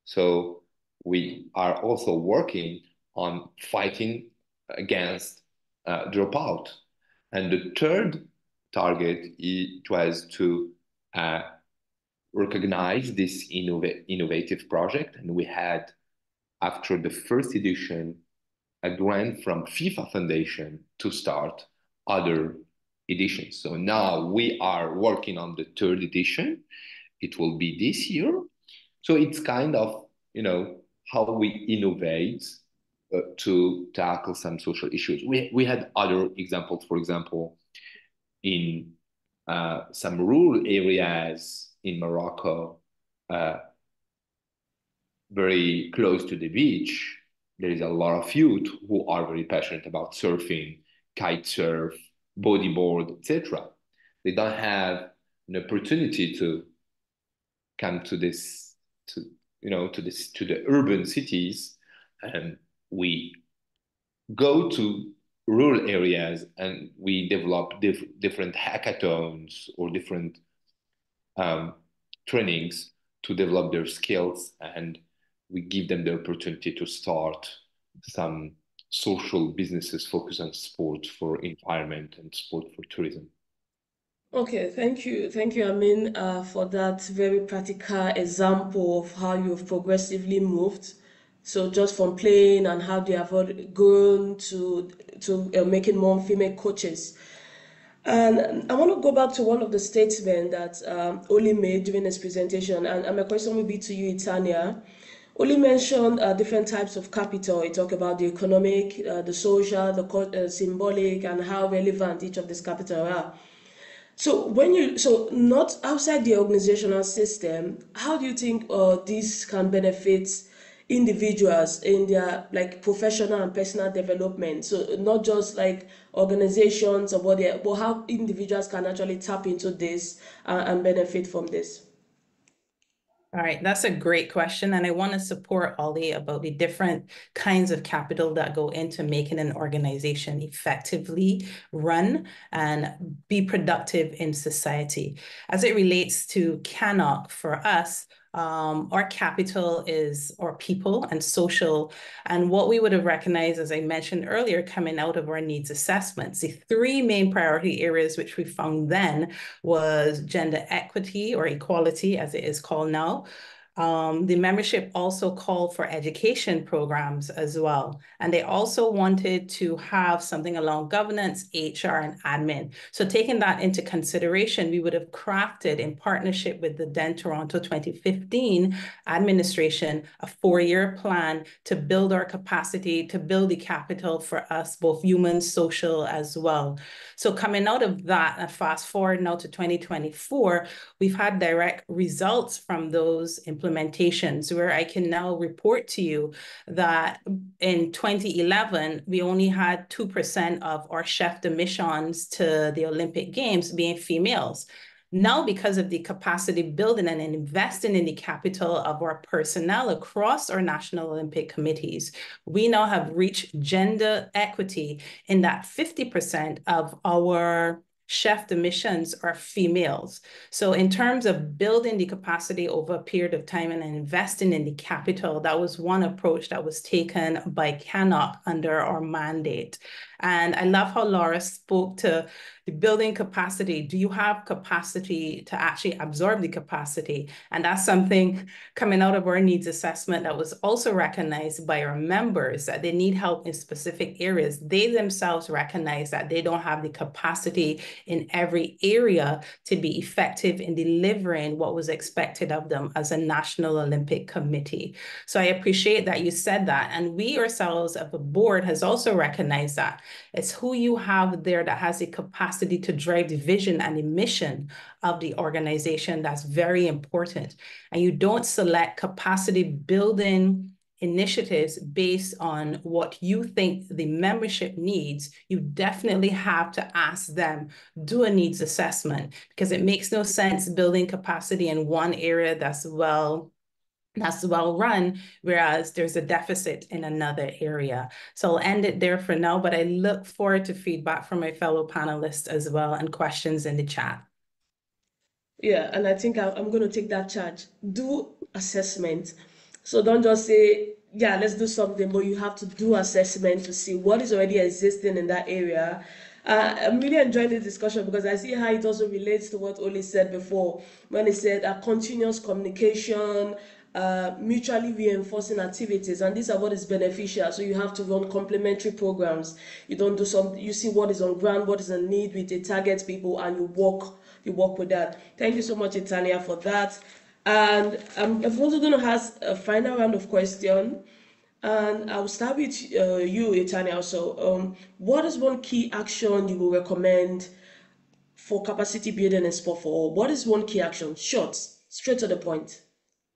So we are also working on fighting against dropout. And the third target, it was to recognize this innovative project. And we had, after the first edition, a grant from FIFA Foundation to start other editions. So now we are working on the third edition. It will be this year. So it's kind of, how we innovate to tackle some social issues. We had other examples, for example, in some rural areas in Morocco, very close to the beach, there is a lot of youth who are very passionate about surfing, kite surf, bodyboard, etc. They don't have an opportunity to come to this, to the urban cities, and we go to rural areas and we develop different hackathons or different trainings to develop their skills, and we give them the opportunity to start some social businesses focused on sport for environment and sport for tourism. Okay, thank you, Amin, for that very practical example of how you've progressively moved. So just from playing and how they have grown to making more female coaches. And I want to go back to one of the statements that Ollie made during his presentation, and my question will be to you, Tanya. Ollie mentioned different types of capital. He talked about the economic, the social, the symbolic, and how relevant each of these capital are. So not outside the organizational system, how do you think this can benefit individuals in their like professional and personal development? So not just like organizations or but how individuals can actually tap into this and benefit from this. All right, that's a great question. And I want to support Ollie about the different kinds of capital that go into making an organization effectively run and be productive in society. As it relates to CANOC for us, our capital is our people and social, and what we would have recognized, as I mentioned earlier, coming out of our needs assessments. The three main priority areas which we found then was gender equity or equality, as it is called now. The membership also called for education programs as well. And they also wanted to have something along governance, HR, and admin. So taking that into consideration, we would have crafted in partnership with the then Toronto 2015 administration, a 4-year plan to build our capacity, to build the capital for us, both human, social as well. So coming out of that, and fast forward now to 2024, we've had direct results from those implementations where I can now report to you that in 2011, we only had 2% of our chef de missions to the Olympic Games being females. Now, because of the capacity building and investing in the capital of our personnel across our national Olympic committees, we now have reached gender equity in that 50% of our chef de missions are females. So in terms of building the capacity over a period of time and investing in the capital, that was one approach that was taken by CANOC under our mandate. And I love how Laura spoke to the building capacity. Do you have capacity to actually absorb the capacity? And that's something coming out of our needs assessment that was also recognized by our members, that they need help in specific areas. They themselves recognize that they don't have the capacity in every area to be effective in delivering what was expected of them as a National Olympic Committee. So I appreciate that you said that. And we ourselves as a board has also recognized that. It's who you have there that has the capacity to drive the vision and the mission of the organization that's very important. And you don't select capacity building initiatives based on what you think the membership needs. You definitely have to ask them, do a needs assessment, because it makes no sense building capacity in one area that's well that's well run, whereas there's a deficit in another area. So I'll end it there for now, but I look forward to feedback from my fellow panelists as well and questions in the chat. Yeah, and I think I'm going to take that charge. Do assessment. So don't just say, yeah, let's do something, but you have to do assessment to see what is already existing in that area. I'm really enjoying this discussion because I see how it also relates to what Ollie said before when he said continuous communication, mutually reinforcing activities, and these are what is beneficial. So you have to run complementary programs. You don't do something, you see what is on ground, what is in need with the target people, and you work with that. Thank you so much, Itania, for that. And I'm also going to ask a final round of questions. And I'll start with you, Itania. So, what is one key action you will recommend for capacity building in sport for all? What is one key action? Short, straight to the point.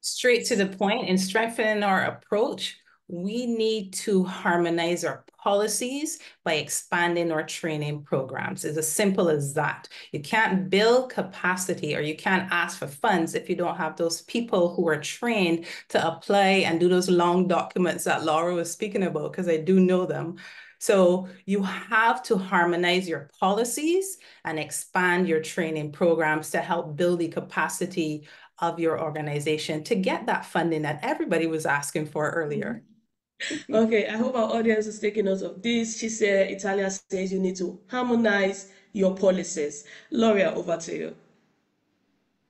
Straight to the point, in strengthening our approach, we need to harmonize our policies by expanding our training programs. It's as simple as that. You can't build capacity or you can't ask for funds if you don't have those people who are trained to apply and do those long documents that Laura was speaking about, because I do know them. So you have to harmonize your policies and expand your training programs to help build the capacity of your organization to get that funding that everybody was asking for earlier. Okay, I hope our audience is taking note of this. She said, Italia says you need to harmonize your policies. Laura, over to you.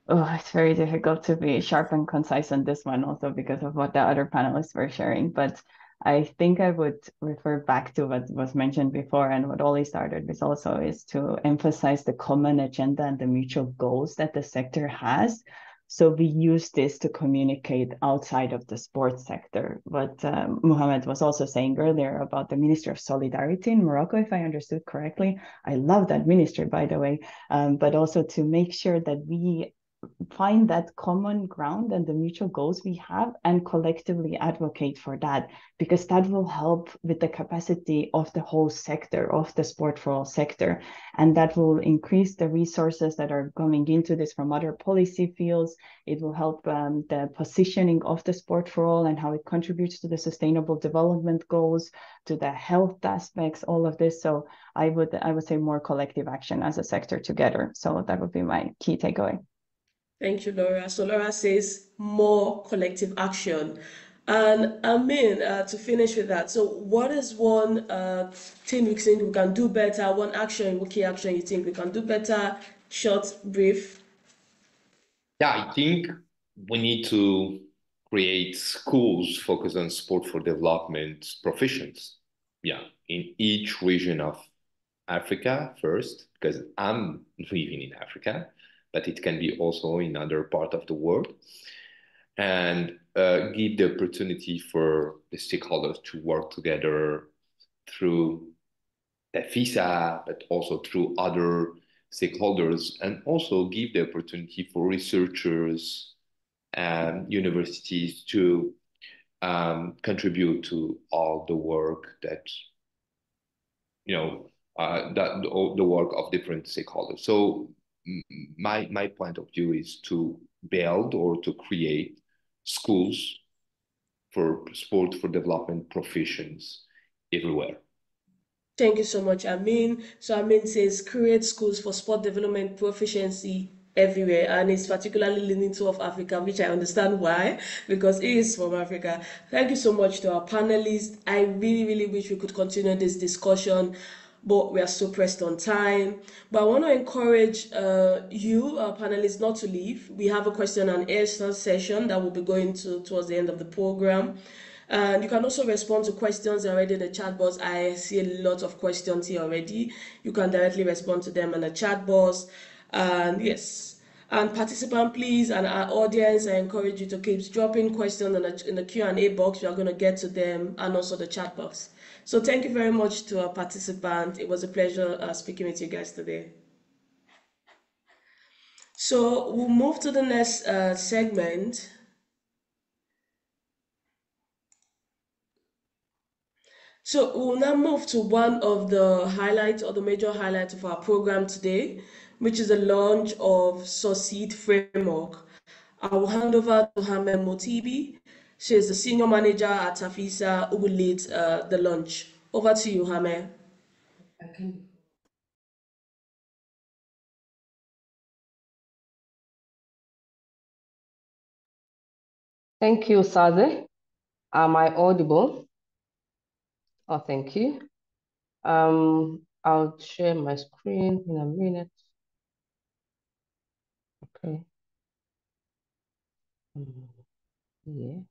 Oh, it's very difficult to be sharp and concise on this one also because of what the other panelists were sharing. But I think I would refer back to what was mentioned before and what Ollie started with also is to emphasize the common agenda and the mutual goals that the sector has. So we use this to communicate outside of the sports sector. What Mohammed was also saying earlier about the Ministry of Solidarity in Morocco, if I understood correctly. I love that ministry, by the way, but also to make sure that we find that common ground and the mutual goals we have and collectively advocate for that, because that will help with the capacity of the whole sector, of the sport for all sector. And that will increase the resources that are coming into this from other policy fields. It will help the positioning of the sport for all and how it contributes to the sustainable development goals, to the health aspects, all of this. So I would say more collective action as a sector together. So that would be my key takeaway. Thank you, Laura. So Laura says more collective action. And I mean, to finish with that, so what is one thing we think we can do better, one action, key action you think we can do better? Short, brief. Yeah, I think we need to create schools focused on sport for development professions. Yeah, in each region of Africa first, because I'm living in Africa, but it can be also in other part of the world, and give the opportunity for the stakeholders to work together through TAFISA, but also through other stakeholders, and also give the opportunity for researchers and universities to contribute to all the work that, the work of different stakeholders. So my point of view is to build or to create schools for sport for development professions everywhere. Thank you so much, Amin. So Amin says create schools for sport development proficiency everywhere, and it's particularly leaning towards Africa, which I understand why, because it is from Africa. Thank you so much to our panelists. I really, really wish we could continue this discussion, but we are so pressed on time. But I want to encourage you, our panelists, not to leave. We have a question and answer session that will be going towards the end of the program. And you can also respond to questions already in the chat box. I see a lot of questions here already. You can directly respond to them in the chat box. And yes, and participant, please, and our audience, I encourage you to keep dropping questions in the Q&A box. We are going to get to them, and also the chat box. So thank you very much to our participants. It was a pleasure speaking with you guys today. So we'll move to the next segment. So we'll now move to one of the highlights or the major highlights of our program today, which is the launch of Succeed Framework. I will hand over to Mothibi. She is the senior manager at TAFISA who will lead the launch. Over to you, Hame. Thank you, Saze. Am I audible? Oh, thank you. I'll share my screen in a minute. Okay. Yeah.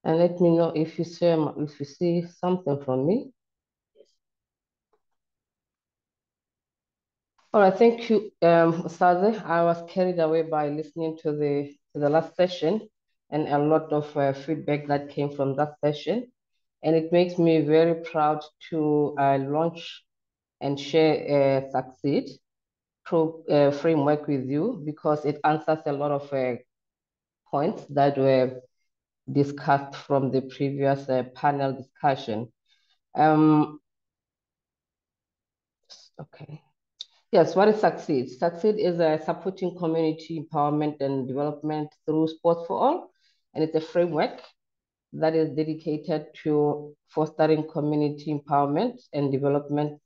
And let me know if you see something from me. All right, thank you, Saze. I was carried away by listening to the last session and a lot of feedback that came from that session. And it makes me very proud to launch and share Succeed framework with you because it answers a lot of points that were discussed from the previous panel discussion. Okay. Yes, what is Succeed? Succeed is supporting community empowerment and development through Sports for All, and it's a framework that is dedicated to fostering community empowerment and development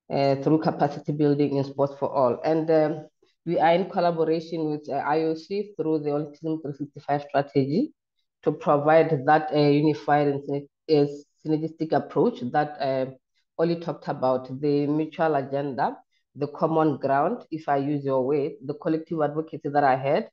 through capacity building in Sports for All. And we are in collaboration with IOC through the Autism 365 strategy to provide that unified and synergistic approach that Ollie talked about, the mutual agenda, the common ground, if I use your way, the collective advocacy that I had,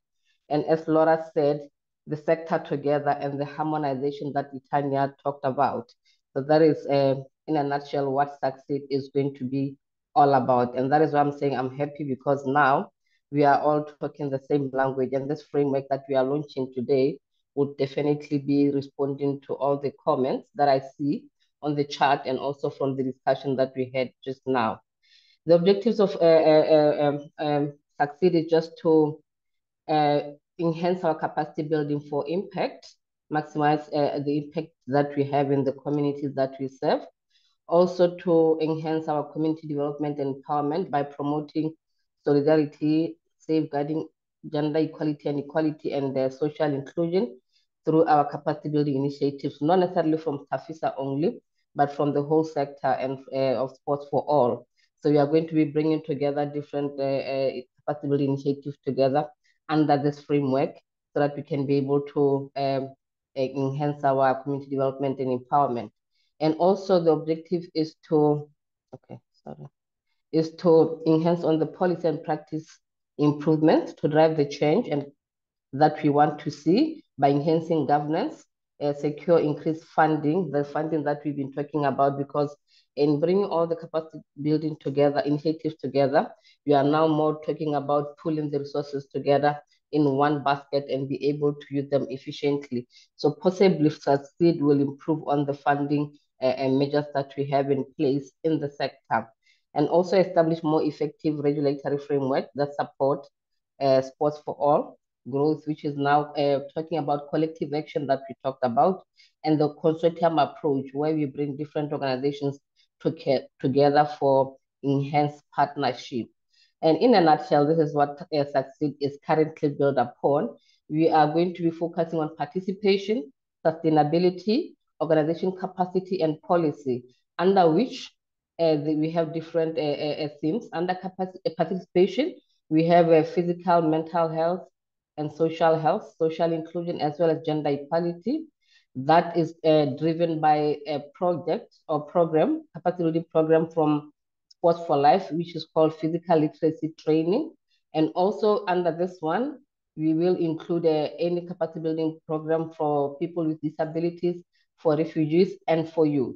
and as Laura said, the sector together and the harmonization that Itanya talked about. So that is, in a nutshell, what Succeed is going to be all about. And that is why I'm saying I'm happy because now we are all talking the same language, and this framework that we are launching today would definitely be responding to all the comments that I see on the chart and also from the discussion that we had just now. The objectives of Succeed is just to enhance our capacity building for impact, maximize the impact that we have in the communities that we serve, also to enhance our community development and empowerment by promoting solidarity, safeguarding gender equality and social inclusion through our capacity building initiatives, not necessarily from TAFISA only, but from the whole sector and of Sports for All. So we are going to be bringing together different capacity building initiatives together under this framework so that we can be able to enhance our community development and empowerment. And also the objective is to, is to enhance on the policy and practice improvements to drive the change and that we want to see by enhancing governance, secure increased funding, the funding that we've been talking about, because in bringing all the capacity building together, initiatives together, we are now more talking about pulling the resources together in one basket and be able to use them efficiently. So possibly Succeed will improve on the funding and measures that we have in place in the sector, and also establish more effective regulatory framework that support Sports for All growth, which is now talking about collective action that we talked about, and the consortium approach, where we bring different organizations together for enhanced partnership. And in a nutshell, this is what Succeed is currently built upon. We are going to be focusing on participation, sustainability, organization capacity, and policy, under which we have different themes. Under participation, we have physical, mental health, and social health, social inclusion, as well as gender equality. That is driven by a project or program, capacity building program from Sports for Life, which is called physical literacy training. And also under this one, we will include any capacity building program for people with disabilities, for refugees, and for youth.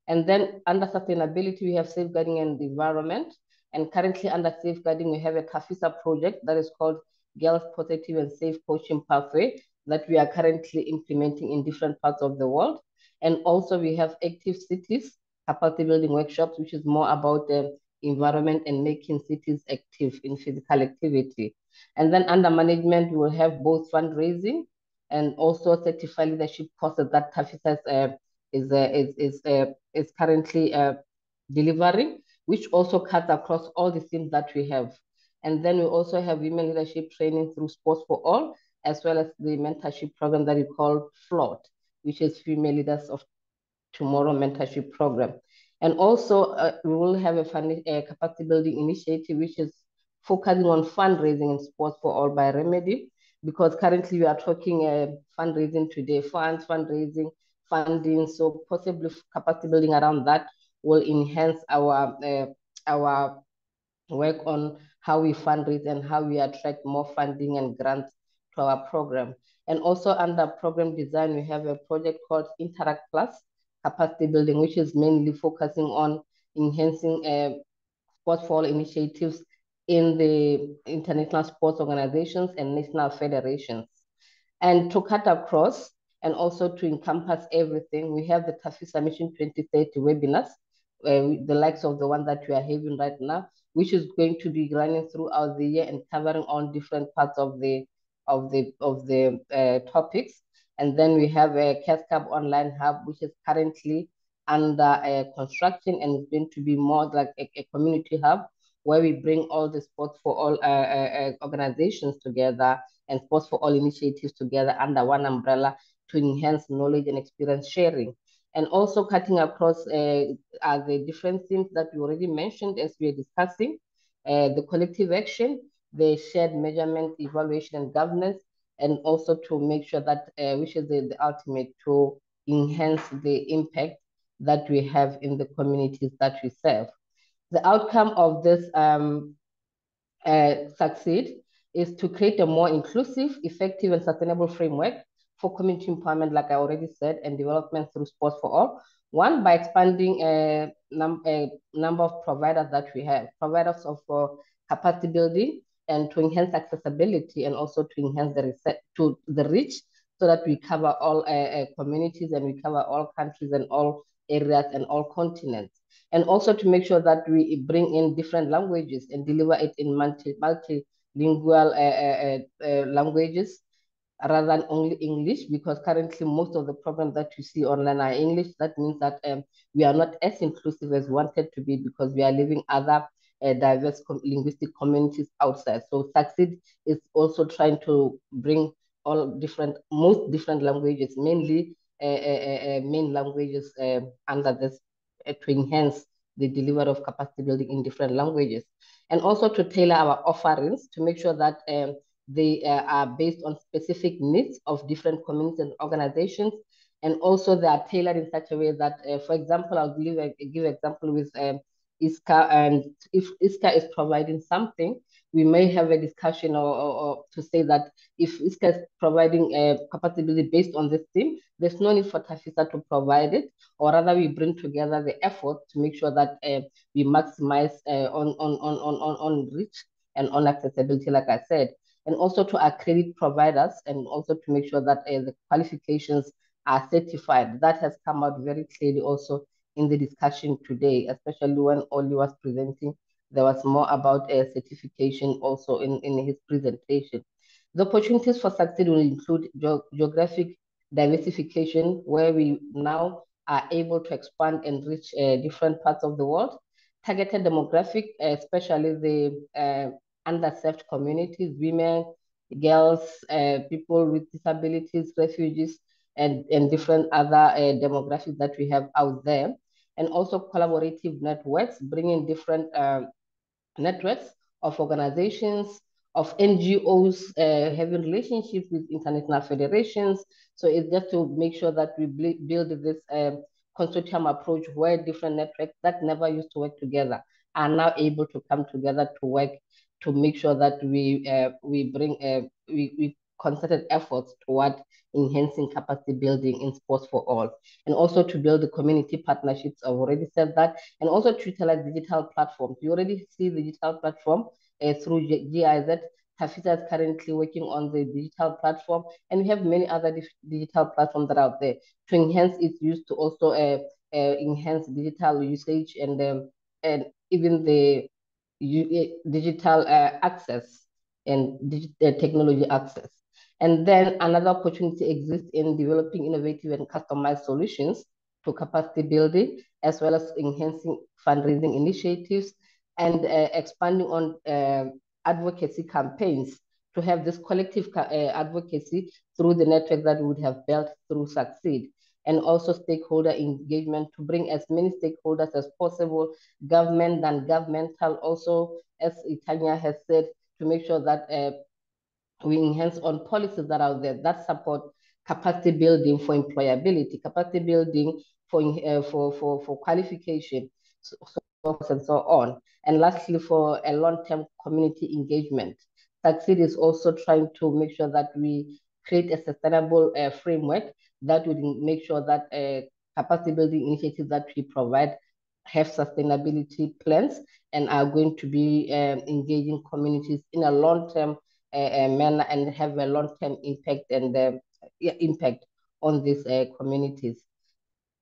And then under sustainability, we have safeguarding and the environment. And currently under safeguarding, we have a TAFISA project that is called Girls Positive and Safe Coaching Pathway that we are currently implementing in different parts of the world. And also we have active cities, capacity building workshops, which is more about the environment and making cities active in physical activity. And then under management, we will have both fundraising and also certified leadership courses that TAFISA is currently delivering. which also cuts across all the themes that we have. And then we also have women leadership training through Sports for All, as well as the mentorship program that we call FLOT, which is Female Leaders of Tomorrow Mentorship Program. And also we will have a capacity building initiative, which is focusing on fundraising in Sports for All by Remedy, because currently we are talking fundraising today, fundraising, funding. So possibly capacity building around that will enhance our work on how we fundraise and how we attract more funding and grants to our program. And also under program design, we have a project called Interact Plus Capacity Building, which is mainly focusing on enhancing sports for all initiatives in the international sports organizations and national federations. And to cut across and also to encompass everything, we have the TAFISA Mission 2030 webinars, the likes of the one that we are having right now, which is going to be running throughout the year and covering on different parts of the topics. And then we have a CASCAB online hub, which is currently under construction and is going to be more like a community hub where we bring all the sports for all organizations together and sports for all initiatives together under one umbrella to enhance knowledge and experience sharing. And also cutting across are the different themes that we already mentioned as we are discussing, the collective action, the shared measurement, evaluation, and governance, and also to make sure that, which is the ultimate, to enhance the impact that we have in the communities that we serve. The outcome of this succeed is to create a more inclusive, effective, and sustainable framework for community empowerment, like I already said, and development through sports for all. One, by expanding a number of providers that we have, providers of capacity building, and to enhance accessibility and also to enhance the reach, so that we cover all communities and we cover all countries and all areas and all continents. And also to make sure that we bring in different languages and deliver it in multilingual languages rather than only English, because currently most of the programs that you see online are English. That means that we are not as inclusive as wanted to be, because we are leaving other diverse linguistic communities outside. So Succeed is also trying to bring most different languages, mainly main languages under this to enhance the delivery of capacity building in different languages, and also to tailor our offerings to make sure that they are based on specific needs of different communities and organizations, and also they are tailored in such a way that, for example, I'll give example with ISCA, and if ISCA is providing something, we may have a discussion or to say that if ISCA is providing a capacity building based on this theme, there's no need for TAFISA to provide it, or rather we bring together the effort to make sure that we maximize on reach and on accessibility, like I said, and also to accredit providers and also to make sure that the qualifications are certified. That has come out very clearly also in the discussion today, especially when Ollie was presenting. There was more about certification also in his presentation. The opportunities for Succeed will include geographic diversification, where we now are able to expand and reach different parts of the world. Targeted demographic, especially the underserved communities, women, girls, people with disabilities, refugees, and different other demographics that we have out there. And also collaborative networks, bringing different networks of organizations, of NGOs, having relationships with international federations. So it's just to make sure that we build this consortium approach where different networks that never used to work together are now able to come together to work to make sure that we bring we concerted efforts toward enhancing capacity building in sports for all, and also to build the community partnerships. I've already said that, and also to utilize digital platforms. You already see the digital platform through GIZ. TAFISA is currently working on the digital platform, and we have many other digital platforms that are out there to enhance its use, to also enhance digital usage and even the digital access and technology access. And then another opportunity exists in developing innovative and customized solutions to capacity building, as well as enhancing fundraising initiatives and expanding on advocacy campaigns to have this collective advocacy through the network that we would have built through Succeed, and also stakeholder engagement to bring as many stakeholders as possible, government and governmental, also, as Tanya has said, to make sure that we enhance on policies that are there that support capacity building for employability, capacity building for qualification, and so on. And lastly, for a long-term community engagement. Succeed is also trying to make sure that we create a sustainable framework that would make sure that capacity building initiatives that we provide have sustainability plans and are going to be engaging communities in a long-term manner and have a long-term impact and impact on these communities.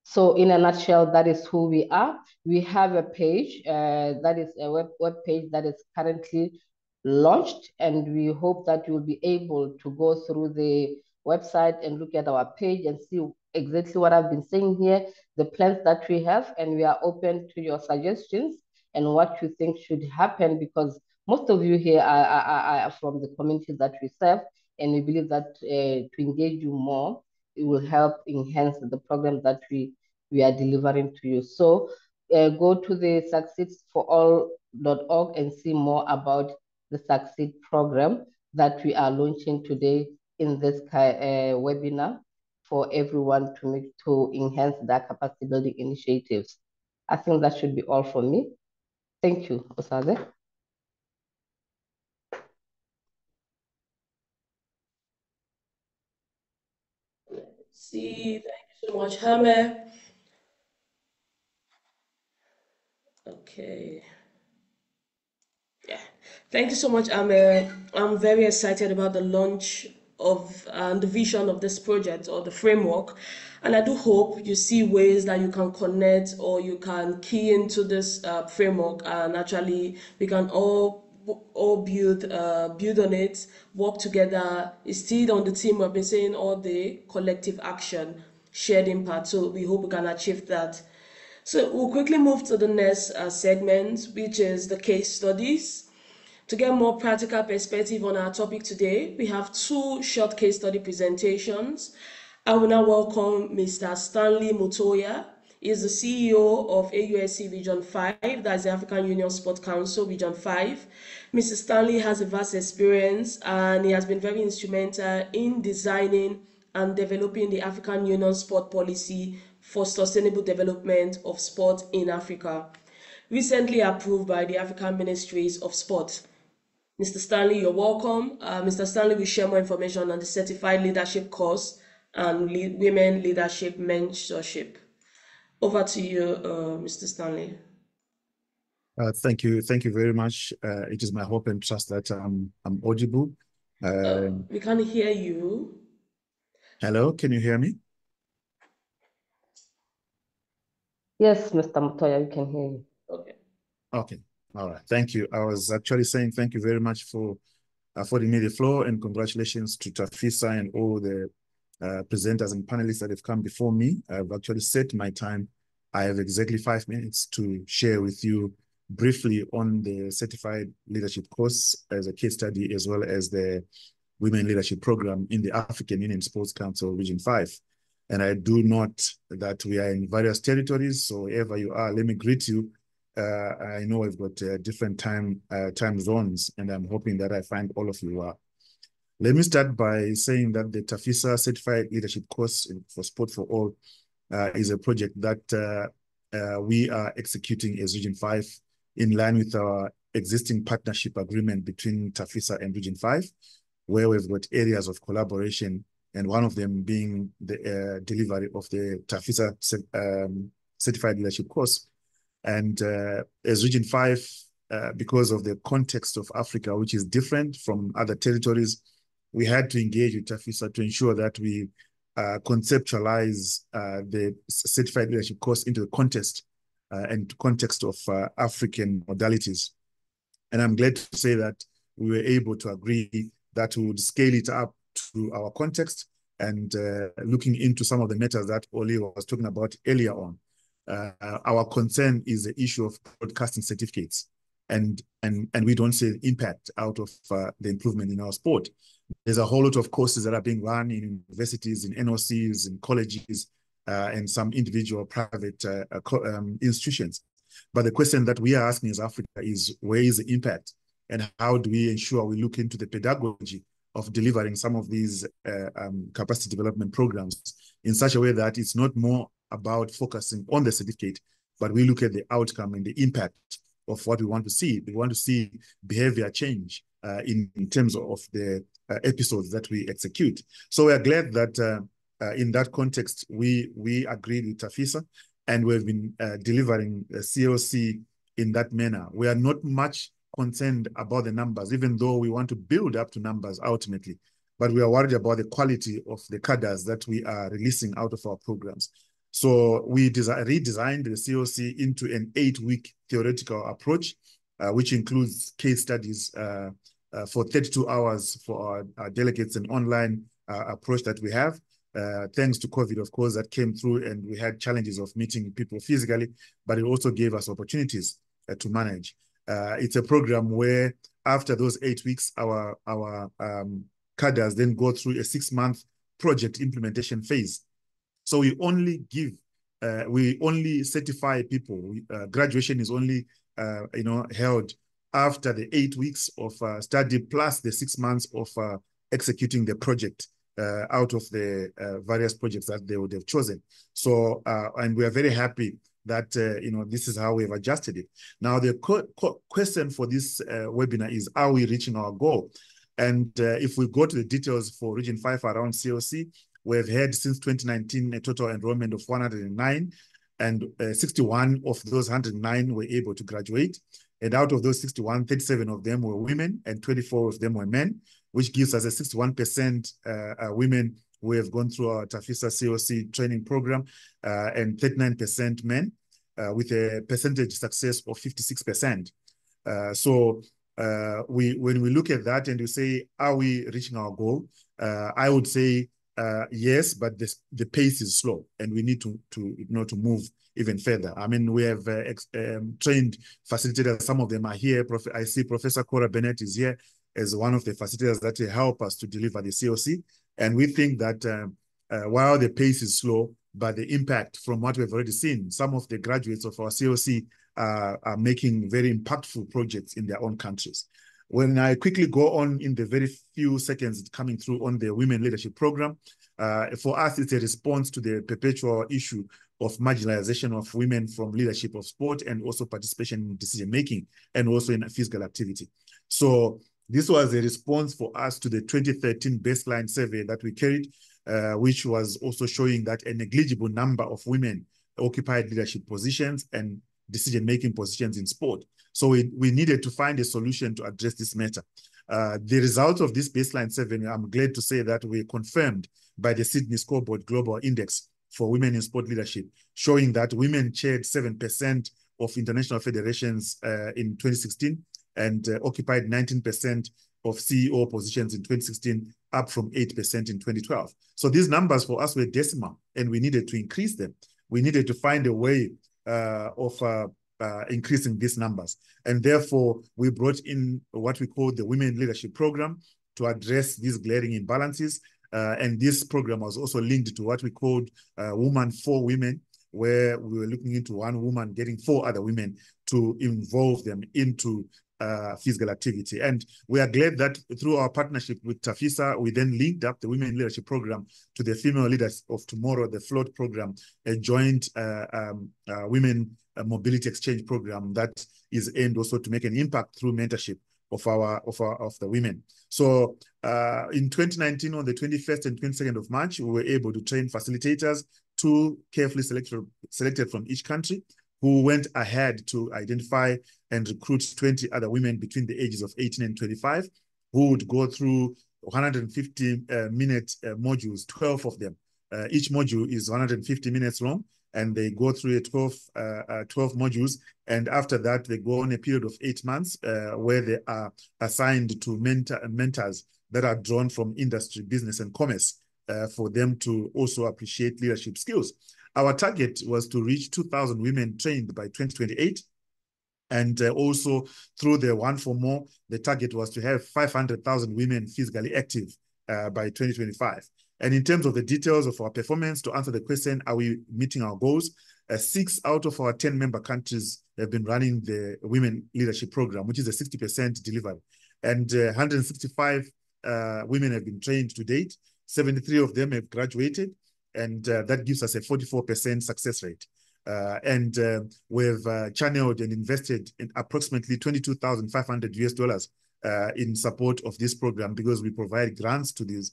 So in a nutshell, that is who we are. We have a page that is a web page that is currently launched, and we hope that you'll be able to go through the website and look at our page and see exactly what I've been saying here, the plans that we have, and we are open to your suggestions and what you think should happen, because most of you here are from the communities that we serve, and we believe that to engage you more, it will help enhance the program that we are delivering to you. So go to the succeedforall.org and see more about the Succeed program that we are launching today in this webinar for everyone to enhance their capacity building initiatives. I think that should be all for me. Thank you, Osaze. See, thank you so much, Hame. Okay. Yeah, thank you so much, Ame. I'm very excited about the launch of the vision of this project or the framework. And I do hope you see ways that you can connect or you can key into this framework, and actually we can all build on it, work together. It's still on the team. We've been saying all day, collective action, shared impact. So we hope we can achieve that. So we'll quickly move to the next segment, which is the case studies. To get more practical perspective on our topic today, we have two short case study presentations. I will now welcome Mr. Stanley Mutoya. He is the CEO of AUSC Region 5, that's the African Union Sport Council Region 5. Mr. Stanley has a vast experience and he has been very instrumental in designing and developing the African Union sport policy for sustainable development of sport in Africa, recently approved by the African Ministries of Sport. Mr. Stanley, you're welcome. Mr. Stanley will share more information on the Certified Leadership course and Women Leadership Mentorship. Over to you, Mr. Stanley. Thank you very much. It is my hope and trust that I'm audible. We can't hear you. Hello, can you hear me? Yes, Mr. Mutoya, we can hear you. Okay. All right. Thank you. I was actually saying thank you very much for affording me the floor, and congratulations to TAFISA and all the presenters and panelists that have come before me. I've actually set my time. I have exactly 5 minutes to share with you briefly on the Certified Leadership course as a case study, as well as the Women Leadership Program in the African Union Sports Council Region 5. And I do note that we are in various territories, so wherever you are, let me greet you. I know we've got different time zones, and I'm hoping that I find all of you are. Let me start by saying that the TAFISA Certified Leadership course for Sport for All is a project that we are executing as Region 5 in line with our existing partnership agreement between TAFISA and Region 5, where we've got areas of collaboration, and one of them being the delivery of the TAFISA Certified Leadership course. And as Region 5, because of the context of Africa, which is different from other territories, we had to engage with TAFISA to ensure that we conceptualize the Certified Leadership course into the context of African modalities. And I'm glad to say that we were able to agree that we would scale it up to our context and looking into some of the matters that Ollie was talking about earlier on. Our concern is the issue of broadcasting certificates, and we don't see the impact out of the improvement in our sport. There's a whole lot of courses that are being run in universities, in NOCs, in colleges, and some individual private institutions. But the question that we are asking as Africa is, where is the impact? And how do we ensure we look into the pedagogy of delivering some of these capacity development programs in such a way that it's not more about focusing on the certificate, but we look at the outcome and the impact of what we want to see. We want to see behavior change in terms of the episodes that we execute. So we are glad that in that context, we agreed with TAFISA, and we've been delivering the COC in that manner. We are not much concerned about the numbers, even though we want to build up to numbers ultimately, but we are worried about the quality of the cadres that we are releasing out of our programs. So we redesigned the COC into an 8-week theoretical approach, which includes case studies for 32 hours for our delegates, an online approach that we have. Thanks to COVID, of course, that came through, and we had challenges of meeting people physically, but it also gave us opportunities to manage. It's a program where after those 8 weeks, our cadres then go through a 6-month project implementation phase. So we only certify people. Graduation is only, held after the 8 weeks of study plus the 6 months of executing the project out of the various projects that they would have chosen. So, and we are very happy that, this is how we've adjusted it. Now, the question for this webinar is, are we reaching our goal? And if we go to the details for Region 5 around COC, we've had since 2019 a total enrollment of 109, and 61 of those 109 were able to graduate. And out of those 61, 37 of them were women and 24 of them were men, which gives us a 61% women who have gone through our TAFISA COC training program, and 39% men, with a percentage success of 56%. When we look at that and we say, are we reaching our goal? I would say yes, but the pace is slow, and we need to move even further. I mean, we have trained facilitators. Some of them are here. I see Professor Cora Bennett is here as one of the facilitators that will help us to deliver the COC. And we think that while the pace is slow, but the impact from what we've already seen, some of the graduates of our COC are making very impactful projects in their own countries. When I quickly go on in the very few seconds coming through on the Women Leadership Program, for us, it's a response to the perpetual issue of marginalization of women from leadership of sport and also participation in decision-making and also in physical activity. So this was a response for us to the 2013 baseline survey that we carried, which was also showing that a negligible number of women occupied leadership positions and decision-making positions in sport. So we needed to find a solution to address this matter. The result of this baseline survey, I'm glad to say that we confirmed by the Sydney Scoreboard Global Index for Women in Sport Leadership, showing that women chaired 7% of international federations in 2016 and occupied 19% of CEO positions in 2016, up from 8% in 2012. So these numbers for us were decimal, and we needed to increase them. We needed to find a way of increasing these numbers. And therefore, we brought in what we call the Women Leadership Program to address these glaring imbalances. And this program was also linked to what we called Woman for Women, where we were looking into one woman getting 4 other women to involve them into physical activity. And we are glad that through our partnership with TAFISA, we then linked up the Women Leadership Program to the Female Leaders of Tomorrow, the FLOAT program, a joint women mobility exchange program that is aimed also to make an impact through mentorship of the women. So in 2019, on the 21st and 22nd of March, we were able to train facilitators, 2 carefully selected from each country, who went ahead to identify and recruit 20 other women between the ages of 18 and 25, who would go through 150-minute modules, 12 of them. Each module is 150 minutes long, and they go through 12 modules. And after that, they go on a period of 8 months where they are assigned to mentors that are drawn from industry, business, and commerce for them to also appreciate leadership skills. Our target was to reach 2,000 women trained by 2028. And also through the One for More, the target was to have 500,000 women physically active by 2025. And in terms of the details of our performance, to answer the question, are we meeting our goals? 6 out of our 10 member countries have been running the Women Leadership Program, which is a 60% delivery. And 165 women have been trained to date. 73 of them have graduated, and that gives us a 44% success rate. We've channeled and invested in approximately $22,500 in support of this program because we provide grants to this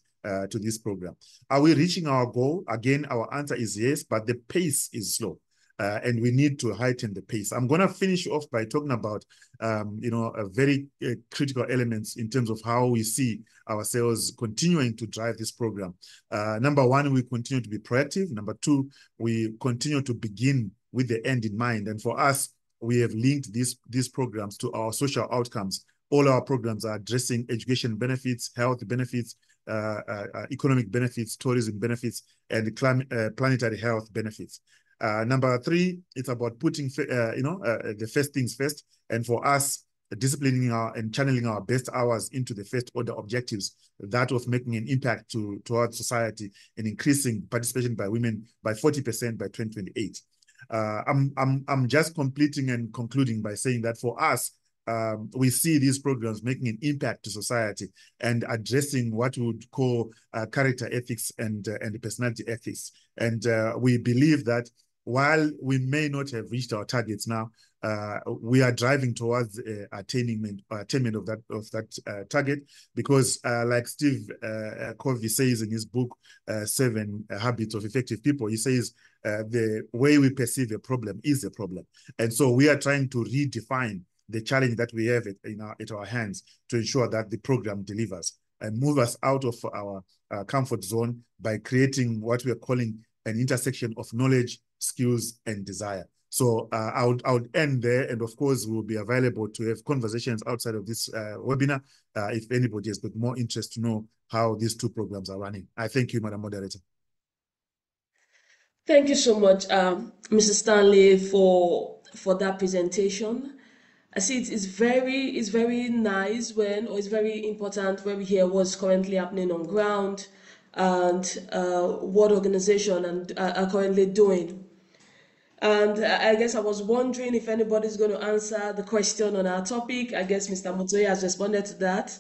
program. Are we reaching our goal? Again, our answer is yes, but the pace is slow. And we need to heighten the pace. I'm going to finish off by talking about, a very critical elements in terms of how we see ourselves continuing to drive this program. Number one, we continue to be proactive. Number two, we continue to begin with the end in mind. And for us, we have linked these programs to our social outcomes. All our programs are addressing education benefits, health benefits, economic benefits, tourism benefits, and planetary health benefits. Number three, it's about putting, the first things first. And for us, disciplining and channeling our best hours into the first order objectives, that of making an impact towards society and increasing participation by women by 40% by 2028. I'm just completing and concluding by saying that for us, we see these programs making an impact to society and addressing what we would call character ethics and personality ethics. And we believe that while we may not have reached our targets now, we are driving towards attainment of that target, because like Steve Covey says in his book, 7 Habits of Effective People, he says the way we perceive a problem is a problem. And so we are trying to redefine the challenge that we have at our hands to ensure that the program delivers and move us out of our comfort zone by creating what we are calling an intersection of knowledge, skills, and desire. So I would end there, and of course we'll be available to have conversations outside of this webinar if anybody has got more interest to know how these two programs are running. I thank you, Madam Moderator. Thank you so much, Mr. Stanley, for that presentation. I see it's very nice it's very important when we hear what's currently happening on ground and what organizations are currently doing. And I guess I was wondering if anybody's going to answer the question on our topic. I guess Mr. Motoya has responded to that.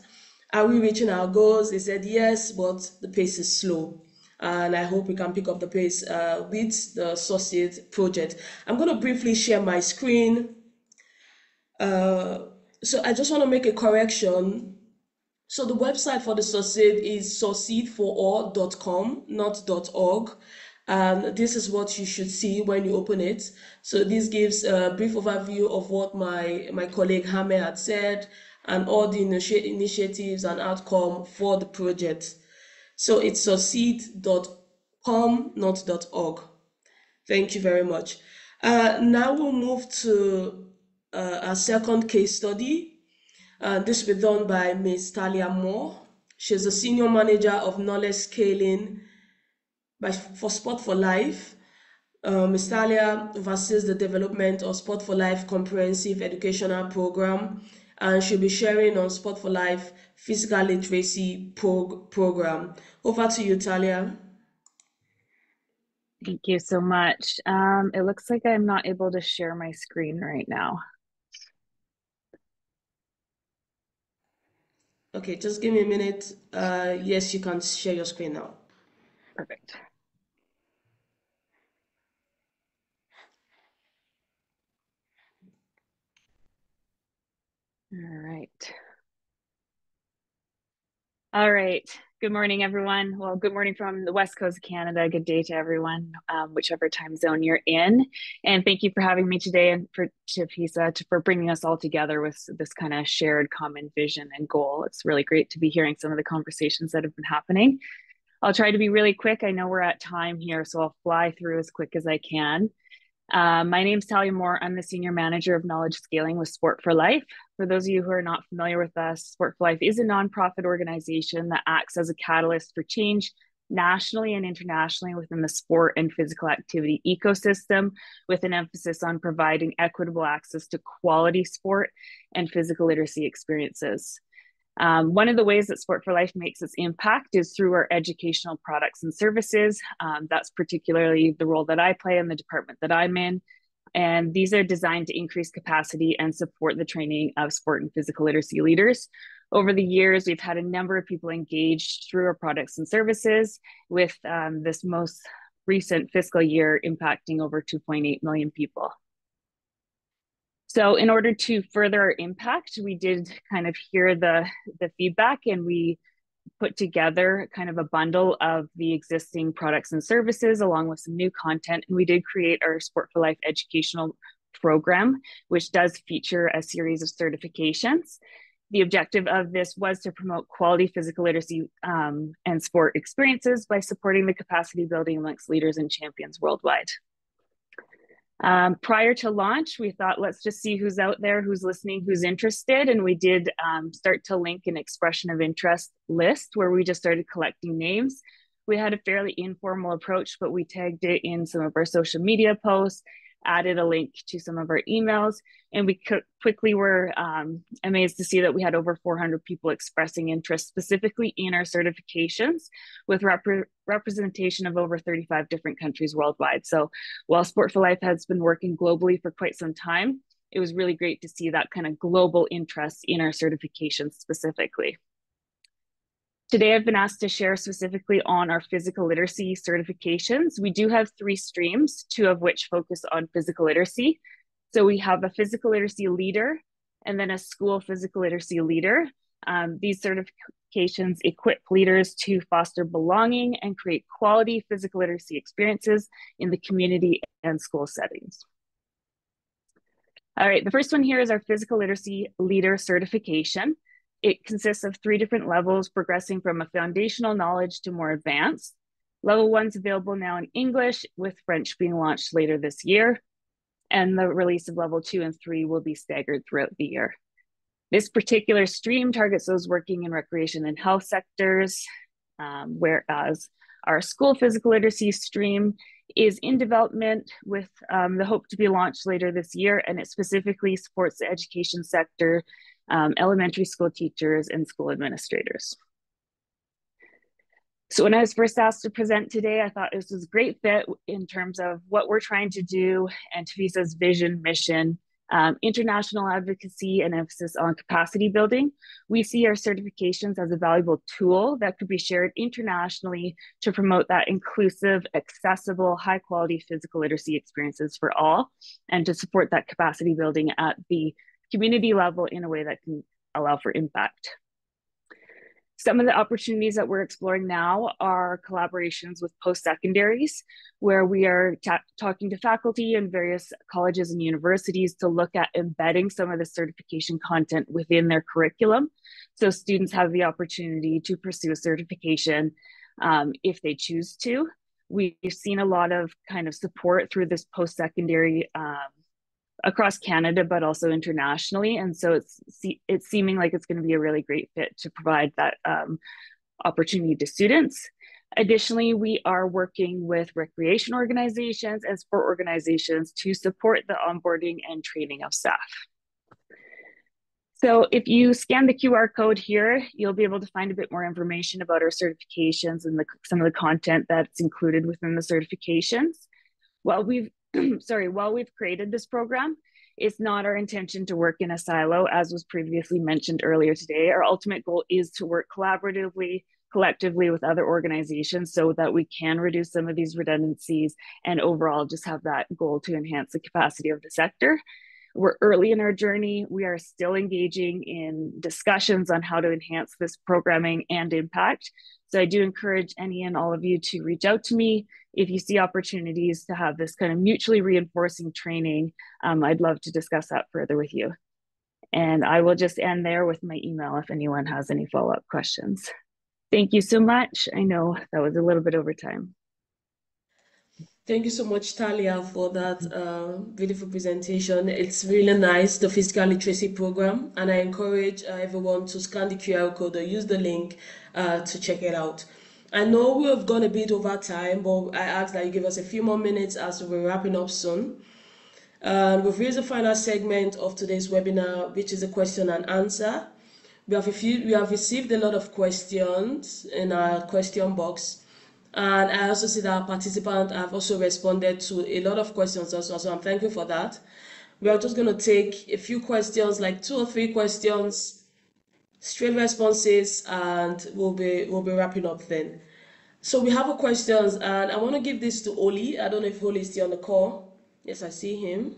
Are we reaching our goals? He said yes, but the pace is slow. And I hope we can pick up the pace with the Succeed project. I'm going to briefly share my screen. So I just want to make a correction. So the website for the Succeed is succeedforall.com, not .org. And this is what you should see when you open it. So this gives a brief overview of what my colleague Hame had said and all the initiatives and outcome for the project. So it's succeed.com, not .org. Thank you very much. Now we'll move to our second case study. This will be done by Ms. Talia Moore. She's the Senior Manager of Knowledge Scaling for Sport for Life. Ms. Talia oversees the development of Sport for Life Comprehensive Educational Program, and she'll be sharing on Sport for Life Physical Literacy Program. Over to you, Talia. Thank you so much. It looks like I'm not able to share my screen right now. Okay, just give me a minute. Yes, you can share your screen now. Perfect. All right. Good morning, everyone. Well, good morning from the West Coast of Canada. Good day to everyone, whichever time zone you're in. And thank you for having me today and for TAFISA for bringing us all together with this kind of shared common vision and goal. It's really great to be hearing some of the conversations that have been happening. I'll try to be really quick. I know we're at time here, so I'll fly through as quick as I can. My name's Talia Moore. I'm the Senior Manager of Knowledge Scaling with Sport for Life. For those of you who are not familiar with us, Sport for Life is a nonprofit organization that acts as a catalyst for change nationally and internationally within the sport and physical activity ecosystem, with an emphasis on providing equitable access to quality sport and physical literacy experiences. One of the ways that Sport for Life makes its impact is through our educational products and services. That's particularly the role that I play in the department that I'm in. And these are designed to increase capacity and support the training of sport and physical literacy leaders. Over the years, we've had a number of people engaged through our products and services, with this most recent fiscal year impacting over 2.8 million people. So in order to further our impact, we did kind of hear the feedback, and we put together kind of a bundle of the existing products and services along with some new content. And we did create our Sport for Life educational program, which does feature a series of certifications. The objective of this was to promote quality physical literacy and sport experiences by supporting the capacity building amongst leaders and champions worldwide. Prior to launch, we thought, let's just see who's out there, who's listening, who's interested. And we did start to link an expression of interest list where we just started collecting names. We had a fairly informal approach, but we tagged it in some of our social media posts, added a link to some of our emails, and we quickly were amazed to see that we had over 400 people expressing interest specifically in our certifications, with representation of over 35 different countries worldwide. So while Sport for Life has been working globally for quite some time, it was really great to see that kind of global interest in our certifications specifically. Today, I've been asked to share specifically on our physical literacy certifications. We do have 3 streams, 2 of which focus on physical literacy. So we have a physical literacy leader and then a school physical literacy leader. These certifications equip leaders to foster belonging and create quality physical literacy experiences in the community and school settings. All right, the first one here is our physical literacy leader certification. It consists of 3 different levels, progressing from a foundational knowledge to more advanced. Level 1's available now in English, with French being launched later this year. And the release of level 2 and 3 will be staggered throughout the year. This particular stream targets those working in recreation and health sectors, whereas our school physical literacy stream is in development with the hope to be launched later this year, and it specifically supports the education sector, elementary school teachers, and school administrators. So when I was first asked to present today, I thought this was a great fit in terms of what we're trying to do and TAFISA's vision, mission, international advocacy, and emphasis on capacity building. We see our certifications as a valuable tool that could be shared internationally to promote that inclusive, accessible, high quality physical literacy experiences for all, and to support that capacity building at the community level in a way that can allow for impact. Some of the opportunities that we're exploring now are collaborations with post-secondaries, where we are talking to faculty in various colleges and universities to look at embedding some of the certification content within their curriculum. So students have the opportunity to pursue certification if they choose to. We've seen a lot of kind of support through this post-secondary across Canada, but also internationally. And so it's seeming like it's going to be a really great fit to provide that opportunity to students. Additionally, we are working with recreation organizations and sport organizations to support the onboarding and training of staff. So if you scan the QR code here, you'll be able to find a bit more information about our certifications and some of the content that's included within the certifications. While we've created this program, it's not our intention to work in a silo, as was previously mentioned earlier today. Our ultimate goal is to work collaboratively, collectively with other organizations so that we can reduce some of these redundancies and overall just have that goal to enhance the capacity of the sector. We're early in our journey. We are still engaging in discussions on how to enhance this programming and impact. So I do encourage any and all of you to reach out to me if you see opportunities to have this kind of mutually reinforcing training. I'd love to discuss that further with you. And I will just end there with my email if anyone has any follow-up questions. Thank you so much. I know that was a little bit over time. Thank you so much, Talia, for that beautiful presentation. It's really nice, the physical literacy program, and I encourage everyone to scan the QR code or use the link to check it out. I know we have gone a bit over time, but I asked that you give us a few more minutes as we're wrapping up soon. We've reached the final segment of today's webinar, which is a question and answer. We have received a lot of questions in our question box, and I also see that our participants have also responded to a lot of questions also, so I'm thankful for that. We are just going to take a few questions, like 2 or 3 questions, straight responses, and we'll be wrapping up then. So we have a questions, and I want to give this to Ollie. I don't know if Ollie is still on the call. Yes, I see him.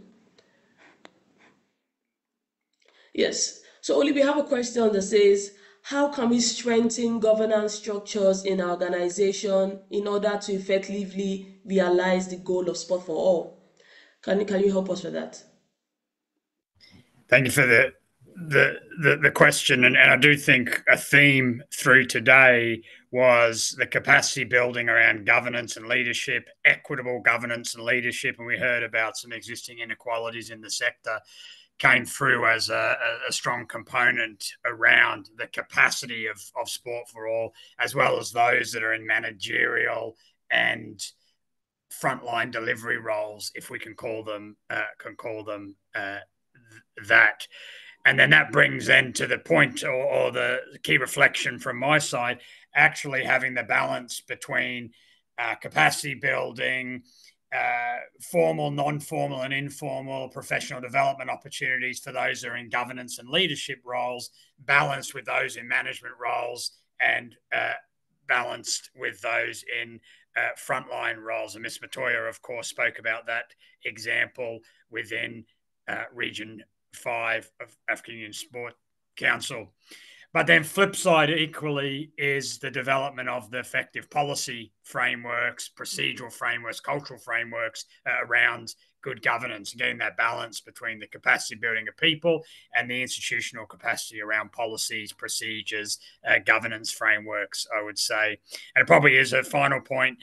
Yes. So Ollie, we have a question that says, how can we strengthen governance structures in our organization in order to effectively realize the goal of Sport for All? Can you help us with that? Thank you for the question, and I do think a theme through today was the capacity building around governance and leadership, equitable governance and leadership, and we heard about some existing inequalities in the sector came through as a strong component around the capacity of Sport for All, as well as those that are in managerial and frontline delivery roles, if we can call them that. And then that brings then to the point or the key reflection from my side, actually having the balance between capacity building, formal, non-formal and informal professional development opportunities for those that are in governance and leadership roles, balanced with those in management roles, and balanced with those in frontline roles. And Ms. Matoya, of course, spoke about that example within Region 5 of African Union Sport Council. But then flip side equally is the development of the effective policy frameworks, procedural frameworks, cultural frameworks around good governance, and getting that balance between the capacity building of people and the institutional capacity around policies, procedures, governance frameworks, I would say. And it probably is a final point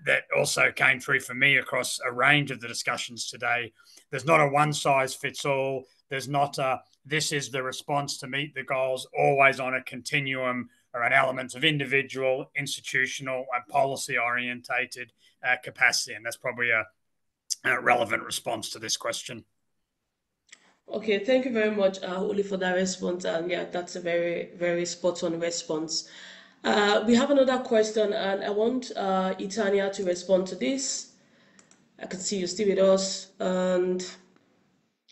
that also came through for me across a range of the discussions today. There's not a one size fits all. There's not a this is the response to meet the goals, always on a continuum or an element of individual, institutional, and policy orientated capacity. And that's probably a relevant response to this question. Okay, thank you very much, Ollie, for that response. And yeah, that's a very, very spot on response. We have another question, and I want Itania to respond to this. I can see you still with us, and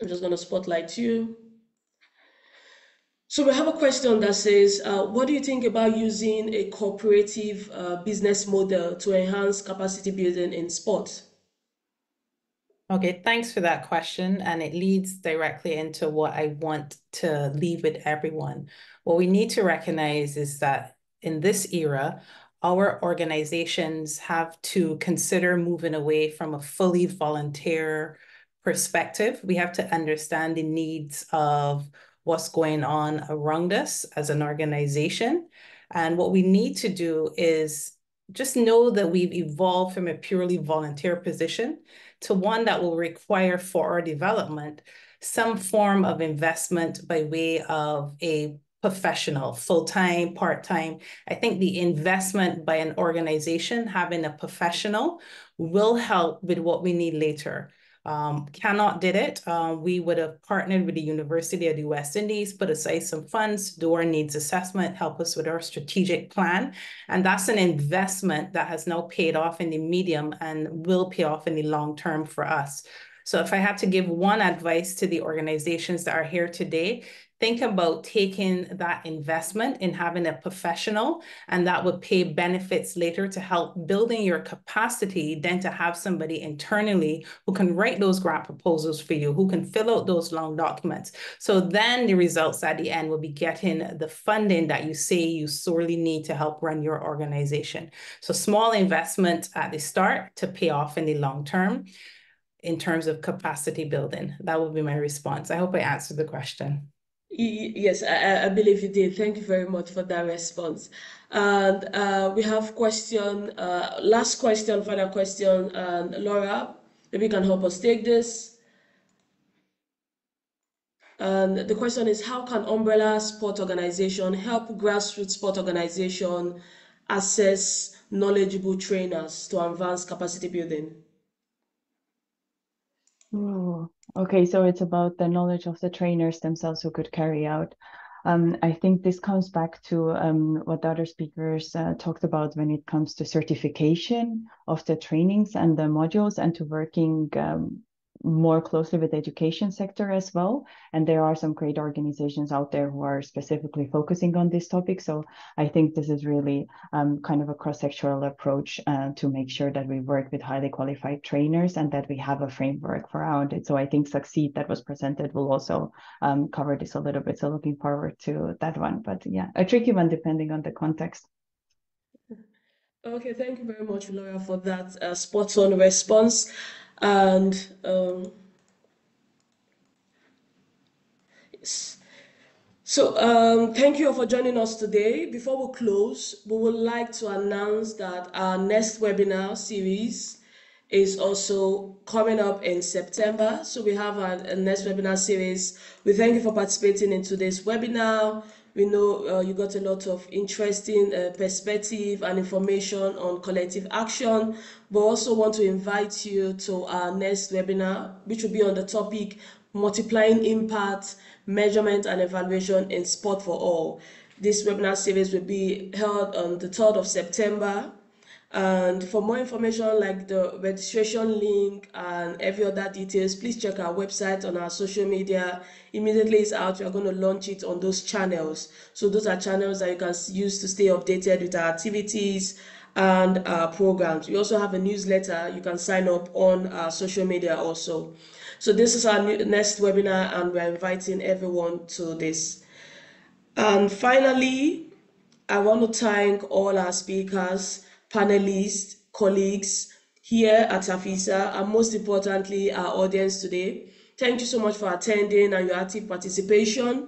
I'm just going to spotlight you. So we have a question that says, what do you think about using a cooperative business model to enhance capacity building in sport? Okay, thanks for that question. And it leads directly into what I want to leave with everyone. What we need to recognize is that in this era, our organizations have to consider moving away from a fully volunteer perspective. We have to understand the needs of what's going on around us as an organization. And what we need to do is just know that we've evolved from a purely volunteer position to one that will require for our development some form of investment by way of a professional, full-time, part-time. I think the investment by an organization having a professional will help with what we need later. Cannot did it. We would have partnered with the University of the West Indies, put aside some funds, do our needs assessment, help us with our strategic plan. And that's an investment that has now paid off in the medium and will pay off in the long term for us. So if I had to give one advice to the organizations that are here today, think about taking that investment in having a professional, and that would pay benefits later to help building your capacity, then to have somebody internally who can write those grant proposals for you, who can fill out those long documents. So then the results at the end will be getting the funding that you say you sorely need to help run your organization. So small investment at the start to pay off in the long term in terms of capacity building. That would be my response. I hope I answered the question. Yes, I believe you did. Thank you very much for that response. And we have last question, final question. And Laura, maybe you can help us take this. And the question is, how can umbrella sport organization help grassroots sport organization access knowledgeable trainers to advance capacity building? Oh, okay, so it's about the knowledge of the trainers themselves who could carry out. I think this comes back to what the other speakers talked about when it comes to certification of the trainings and the modules, and to working more closely with the education sector as well. And there are some great organizations out there who are specifically focusing on this topic. So I think this is really kind of a cross-sectoral approach to make sure that we work with highly qualified trainers and that we have a framework around it. So I think Succeed that was presented will also cover this a little bit. So looking forward to that one. But yeah, a tricky one depending on the context. Okay, thank you very much, Laura, for that spot-on response. And so thank you all for joining us today. Before we close, we would like to announce that our next webinar series is also coming up in September. So we have a next webinar series. We thank you for participating in today's webinar. We know you got a lot of interesting perspective and information on collective action, but also want to invite you to our next webinar, which will be on the topic multiplying impact, measurement and evaluation in sport for all. This webinar series will be held on the 3rd of September. And for more information like the registration link and every other details, please check our website on our social media. Immediately it's out, we are going to launch it on those channels. So those are channels that you can use to stay updated with our activities and our programs. We also have a newsletter. You can sign up on our social media also. So this is our next webinar, and we're inviting everyone to this. And finally, I want to thank all our speakers, panelists, colleagues here at TAFISA, and most importantly, our audience today. Thank you so much for attending and your active participation.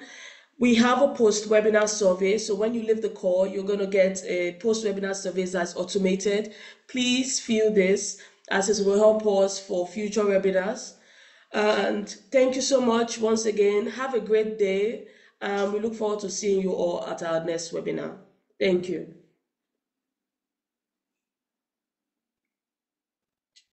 We have a post-webinar survey, so when you leave the call, you're going to get a post-webinar survey that's automated. Please fill this, as it will help us for future webinars. And thank you so much once again. Have a great day. We look forward to seeing you all at our next webinar. Thank you.